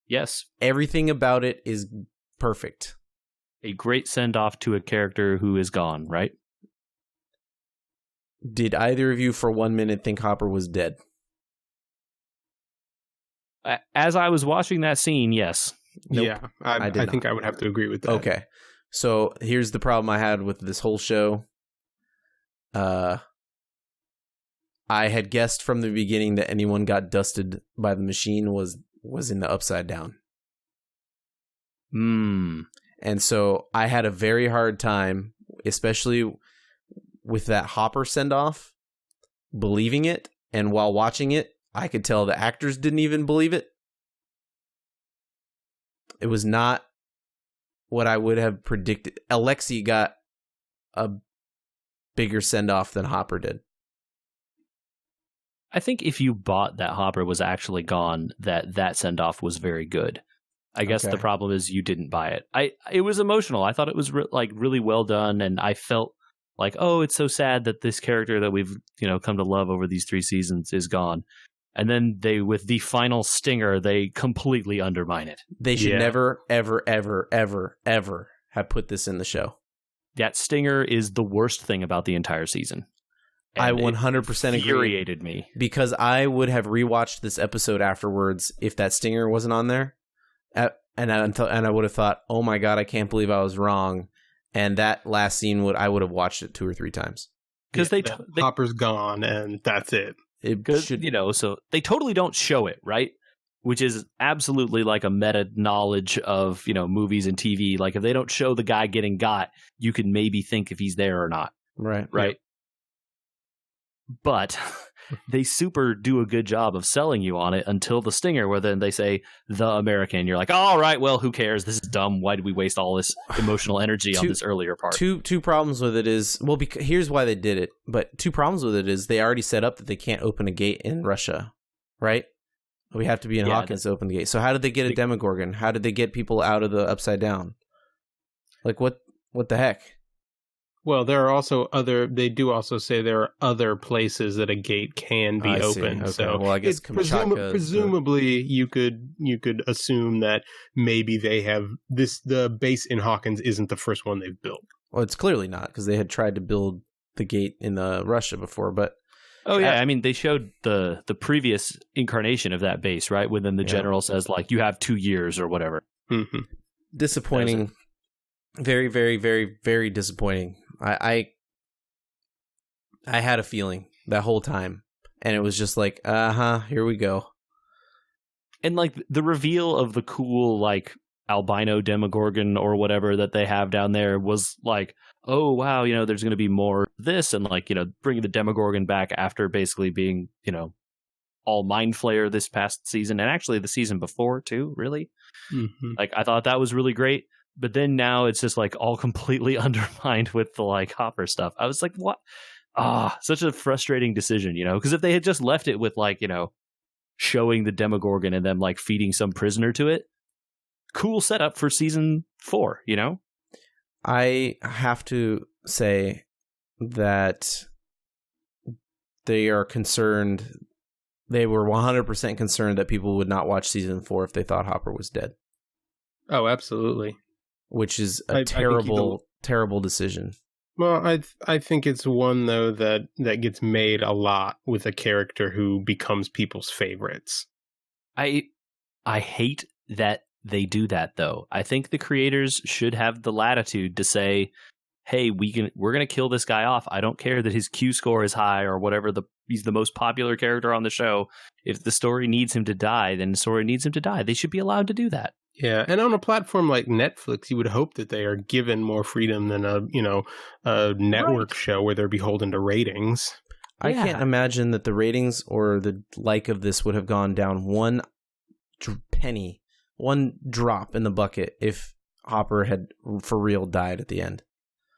Yes. Everything about it is perfect. A great send-off to a character who is gone, right? Did either of you for 1 minute think Hopper was dead? As I was watching that scene, yes. Nope. Yeah, I think I would have to agree with that. Okay. So here's the problem I had with this whole show. I had guessed from the beginning that anyone got dusted by the machine was in the Upside Down. And so I had a very hard time, especially with that Hopper send-off, believing it, and while watching it, I could tell the actors didn't even believe it. It was not what I would have predicted. Alexei got a bigger send-off than Hopper did. I think if you bought that Hopper was actually gone, that send-off was very good. I guess the problem is you didn't buy it. It was emotional. I thought it was really well done, and I felt like, oh, it's so sad that this character that we've come to love over these 3 seasons is gone. And then with the final stinger, they completely undermine it. They should never, ever, ever, ever, ever have put this in the show. That stinger is the worst thing about the entire seseason. I 100% agree. Infuriated me. Because I would have rewatched this episode afterwards if that stinger wasn't on there. And I would have thought, oh my God, I can't believe I was wrong. And that last scene, I would have watched it 2 or 3 times. Because Hopper's gone and that's it. So they totally don't show it, right? Which is absolutely like a meta knowledge of, movies and TV. Like if they don't show the guy getting got, you can maybe think if he's there or not. Right. Right. Yep. But they super do a good job of selling you on it until the stinger, where then they say the American. You're like, all right, well, who cares? This is dumb. Why did we waste all this emotional energy on this earlier part? Two problems with it is, well, here's why they did it. But 2 problems with it is they already set up that they can't open a gate in Russia, right? We have to be in Hawkins to open the gate. So how did they get a Demogorgon? How did they get people out of the Upside Down? Like what the heck? Well, there are also they do also say there are other places that a gate can be open. Okay. So well, I guess presumably you could assume that maybe they have the base in Hawkins isn't the first one they've built. Well, it's clearly not, because they had tried to build the gate in Russia before, but oh yeah, I mean they showed the previous incarnation of that base, right? When then the general says like you have 2 years or whatever. Mm-hmm. Disappointing. Very, very, very, very disappointing. I had a feeling that whole time, and it was just like, here we go. And like the reveal of the cool like albino Demogorgon or whatever that they have down there was like, oh wow, there's going to be more of this, and like bringing the Demogorgon back after basically being all Mind Flayer this past season, and actually the season before too. Really, like I thought that was really great. But then now it's just like all completely undermined with the like Hopper stuff. I was like, what? Such a frustrating decision, because if they had just left it with like, showing the Demogorgon and them like feeding some prisoner to it, cool setup for season 4, I have to say that they are concerned. They were 100% concerned that people would not watch season 4 if they thought Hopper was dead. Oh, absolutely. Which is a terrible decision. Well, I think it's one though that gets made a lot with a character who becomes people's favorites. I hate that they do that though. I think the creators should have the latitude to say, "Hey, we're going to kill this guy off. I don't care that his Q score is high or whatever. He's the most popular character on the show. If the story needs him to die, then the story needs him to die. They should be allowed to do that." Yeah, and on a platform like Netflix, you would hope that they are given more freedom than a network show where they're beholden to ratings. I can't imagine that the ratings or the like of this would have gone down one penny, one drop in the bucket if Hopper had for real died at the end.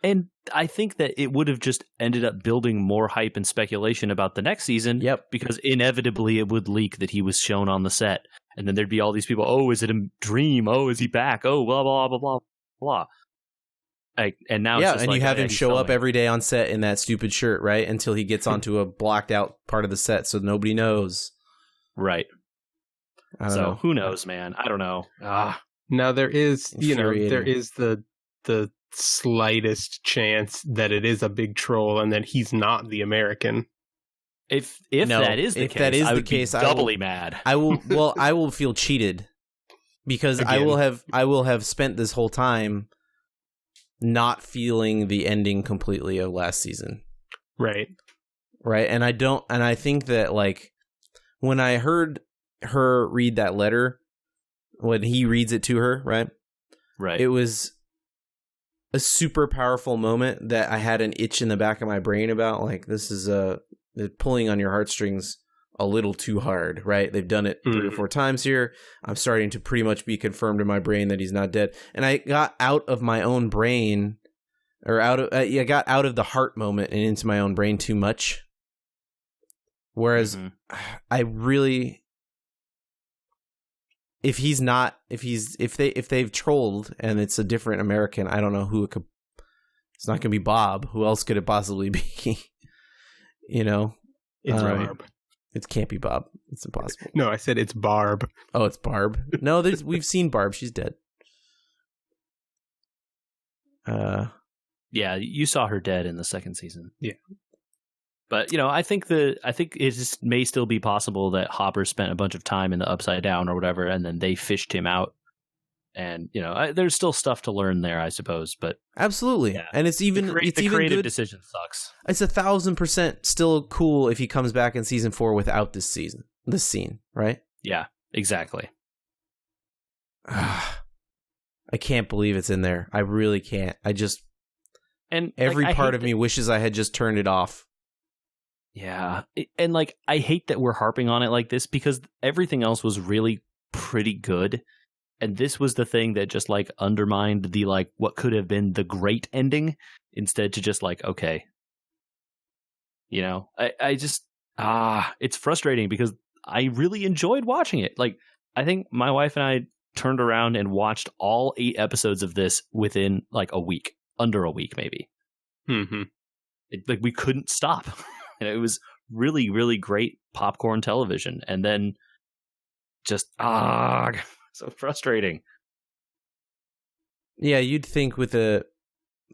And I think that it would have just ended up building more hype and speculation about the next season. Yep. Because inevitably it would leak that he was shown on the set. And then there'd be all these people, oh, is it a dream? Oh, is he back? Oh, blah, blah, blah, blah, blah. And now it's just and like, you have him show up every day on set in that stupid shirt, right? Until he gets onto a blocked out part of the set so nobody knows. Right. So who knows, man? I don't know. Now there is, there is the slightest chance that it is a big troll and that he's not the American. If that is the case, I would be doubly mad. I will feel cheated because again. I will have spent this whole time not feeling the ending completely of last season. Right. And I think that like when I heard her read that letter, when he reads it to her, right? Right. It was a super powerful moment that I had an itch in the back of my brain about. Like, this is they're pulling on your heartstrings a little too hard, right? They've done it 3 or 4 times here. I'm starting to pretty much be confirmed in my brain that he's not dead. And I got out of my own brain, or I got out of the heart moment and into my own brain too much. Whereas I really, if they've trolled and it's a different American, I don't know who it could. It's not going to be Bob. Who else could it possibly be? You know, It's Barb. It can't be Bob. It's impossible. No, I said it's Barb. Oh, it's Barb. No, we've seen Barb. She's dead. Yeah, you saw her dead in the second season. Yeah. But, I think it may still be possible that Hopper spent a bunch of time in the Upside Down or whatever, and then they fished him out. And, there's still stuff to learn there, I suppose. But absolutely. Yeah. And it's even the creative decision sucks. It's 1,000% still cool if he comes back in season 4 without this scene, right? Yeah, exactly. I can't believe it's in there. I really can't. And every part of me wishes I had just turned it off. Yeah. And I hate that we're harping on it like this because everything else was really pretty good. And this was the thing that just undermined the what could have been the great ending instead to just okay. I just it's frustrating because I really enjoyed watching it. I think my wife and I turned around and watched all 8 episodes of this within a week, under a week maybe. Mm-hmm. We couldn't stop. And it was really, really great popcorn television. And then just so frustrating. Yeah, you'd think with the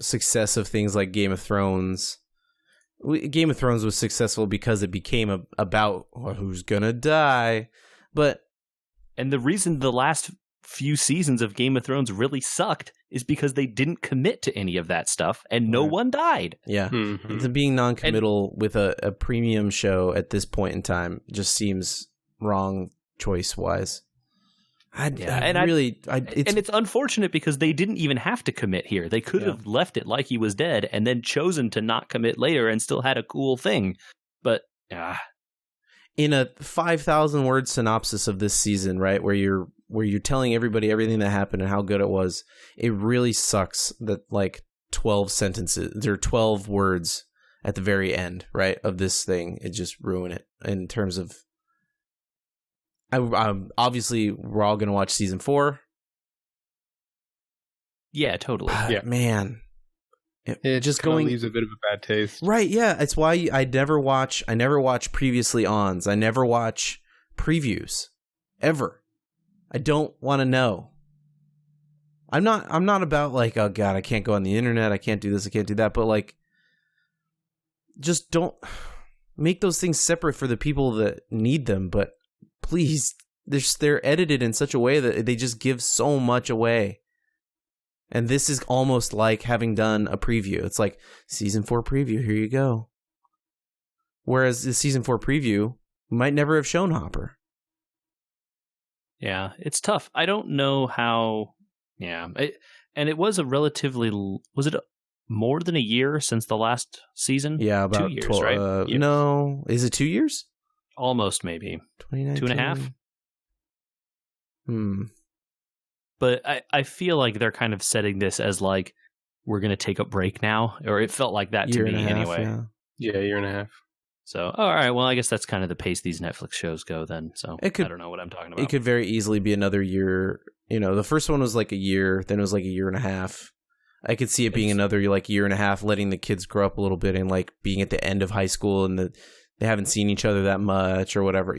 success of things like Game of Thrones was successful because it became about who's gonna die. And the reason the last few seasons of Game of Thrones really sucked is because they didn't commit to any of that stuff and no one died. Yeah. Mm-hmm. Being non-committal with a premium show at this point in time just seems wrong choice-wise. It's unfortunate because they didn't even have to commit here. They could have left it like he was dead and then chosen to not commit later and still had a cool thing. But in a 5,000 word synopsis of this season, right, where you're telling everybody everything that happened and how good it was, it really sucks that 12 sentences or 12 words at the very end, right, of this thing, it just ruined it in terms of. Obviously, we're all going to watch season 4. Yeah, totally. Yeah, man, it just leaves a bit of a bad taste, right? Yeah, it's why I never watch previously ons. I never watch previews ever. I don't want to know. I'm not about oh god, I can't go on the internet. I can't do this. I can't do that. But just don't make those things separate for the people that need them. But please, they're edited in such a way that they just give so much away. And this is almost like having done a preview. It's like season 4 preview. Here you go. Whereas the season 4 preview might never have shown Hopper. Yeah, it's tough. I don't know how. Yeah, it was a relatively. Was it more than a year since the last season? Yeah, about 2 years, right? Yeah. No, is it 2 years? Almost, maybe 2.5. But I feel like they're kind of setting this as we're going to take a break now, or it felt like that to me anyway. Yeah, year and a half. So, all right, well, I guess that's kind of the pace these Netflix shows go then. So I don't know what I'm talking about. It could very easily be another year. The first one was a year, then it was a year and a half. I could see it being another year and a half, letting the kids grow up a little bit and being at the end of high school and they haven't seen each other that much or whatever,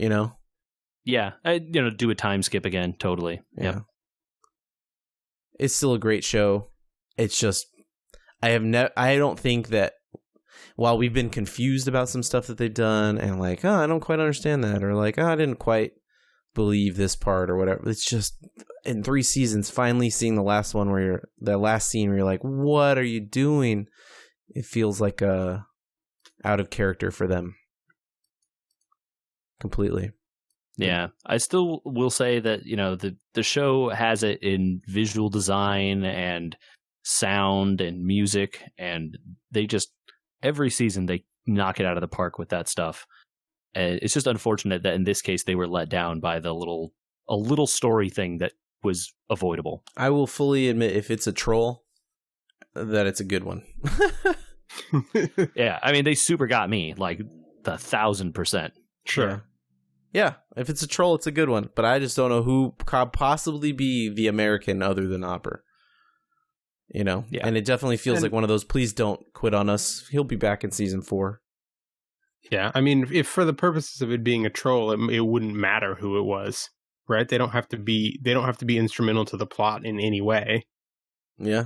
Yeah, do a time skip again, totally. Yeah. Yep. It's still a great show. It's just I don't think that while we've been confused about some stuff that they've done and I don't quite understand that or I didn't quite believe this part or whatever. It's just in 3 seasons finally seeing the last one the last scene where you're what are you doing? It feels like out of character for them. Completely. Yeah, I still will say that the show has it in visual design and sound and music, and they just every season they knock it out of the park with that stuff. And it's just unfortunate that in this case they were let down by a little story thing that was avoidable. I will fully admit, if it's a troll, that it's a good one. Yeah, I mean, they super got me, like 1,000%. Sure. Yeah, if it's a troll, it's a good one. But I just don't know who could possibly be the American other than Hopper. You know? Yeah. And it definitely feels like one of those, please don't quit on us. He'll be back in season 4. Yeah, I mean, if for the purposes of it being a troll, it wouldn't matter who it was, right? They don't have to be instrumental to the plot in any way. Yeah,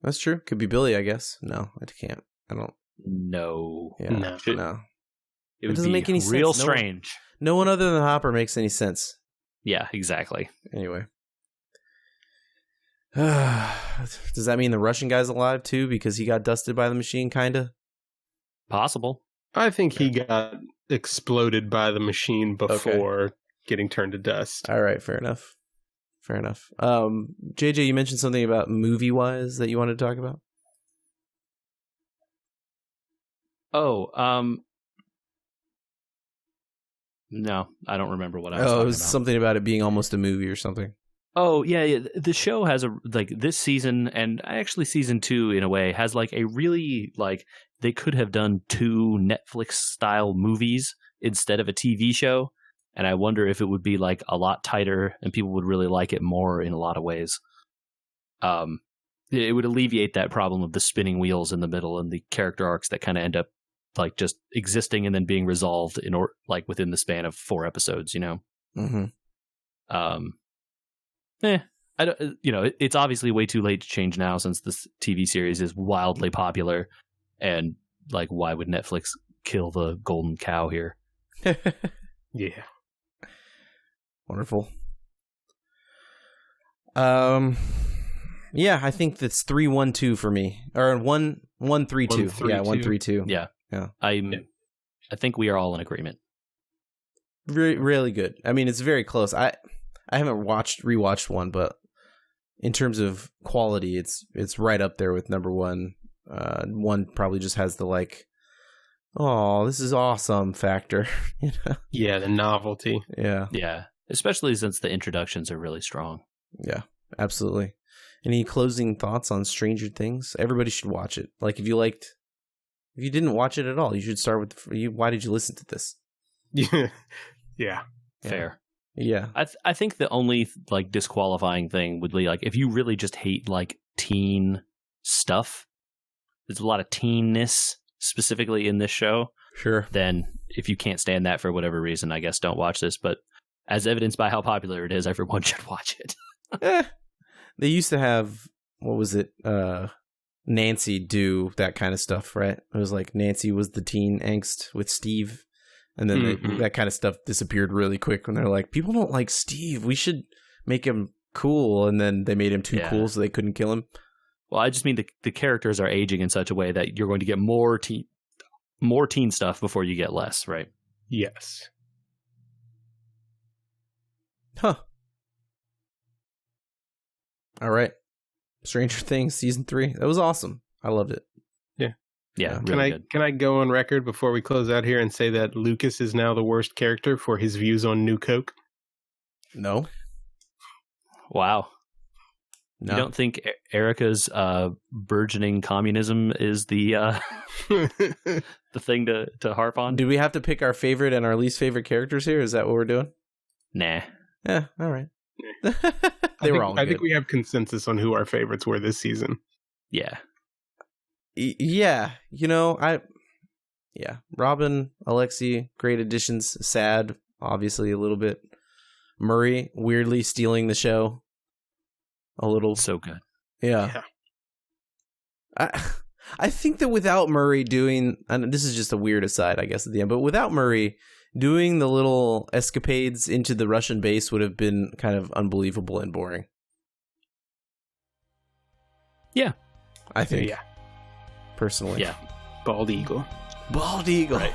that's true. Could be Billy, I guess. No, I can't. I don't. No. Yeah, no. It would doesn't be make any sense. real strange. No one other than Hopper makes any sense. Yeah, exactly. Anyway. Does that mean the Russian guy's alive too because he got dusted by the machine, kinda? Possible. I think he got exploded by the machine before getting turned to dust. All right, fair enough. JJ, you mentioned something about movie-wise that you wanted to talk about? Oh, no, I don't remember what I was talking it was about. Something about it being almost a movie or something. Oh, yeah, the show has this season, and actually season 2 in a way, has like a really, they could have done 2 Netflix-style movies instead of a TV show, and I wonder if it would be like a lot tighter and people would really like it more in a lot of ways. It would alleviate that problem of the spinning wheels in the middle and the character arcs that kind of end up like just existing and then being resolved within the span of 4 episodes, you know? Mm-hmm. I don't, it's obviously way too late to change now since this TV series is wildly popular, and like, why would Netflix kill the golden cow here? Yeah. Wonderful. Yeah, I think that's 3-1-2 for me, or 1-1-3-2. Yeah, 1-3-2. Yeah. I think we are all in agreement. Really good. I mean, it's very close. I haven't rewatched one, but in terms of quality, it's right up there with number 1. One probably just has the like, oh, this is awesome factor. You know? Yeah, the novelty. Yeah. Yeah. Especially since the introductions are really strong. Yeah, absolutely. Any closing thoughts on Stranger Things? Everybody should watch it. Like, if you didn't watch it at all, you should start with why did you listen to this? Yeah. Fair. Yeah. I think the only like disqualifying thing would be like if you really just hate like teen stuff. There's a lot of teenness specifically in this show. Sure. Then if you can't stand that for whatever reason, I guess don't watch this. But as evidenced by how popular it is, everyone should watch it. They used to have, what was it? Nancy do that kind of stuff, right? It was like Nancy was the teen angst with Steve. And then that kind of stuff disappeared really quick when they're like, people don't like Steve. We should make him cool. And then they made him too cool so they couldn't kill him. Well, I just mean the characters are aging in such a way that you're going to get more teen stuff before you get less, right? Yes. Huh. All right. Stranger Things season 3. That was awesome. I loved it. Yeah. Really can I go on record before we close out here and say that Lucas is now the worst character for his views on New Coke? No. Wow. No. You don't think Erica's burgeoning communism is the the thing to harp on? Do we have to pick our favorite and our least favorite characters here? Is that what we're doing? Nah. Yeah, all right. I think we have consensus on who our favorites were this season. Yeah. Yeah, Robin, Alexi, great additions. Sad, obviously, a little bit. Murray, weirdly stealing the show. A little. So good. Yeah. I think that without Murray doing, and this is just a weird aside, I guess, at the end, but without Murray doing the little escapades into the Russian base would have been kind of unbelievable and boring. Yeah. I think. Yeah. Personally. Yeah. Bald eagle. Bald eagle. Right.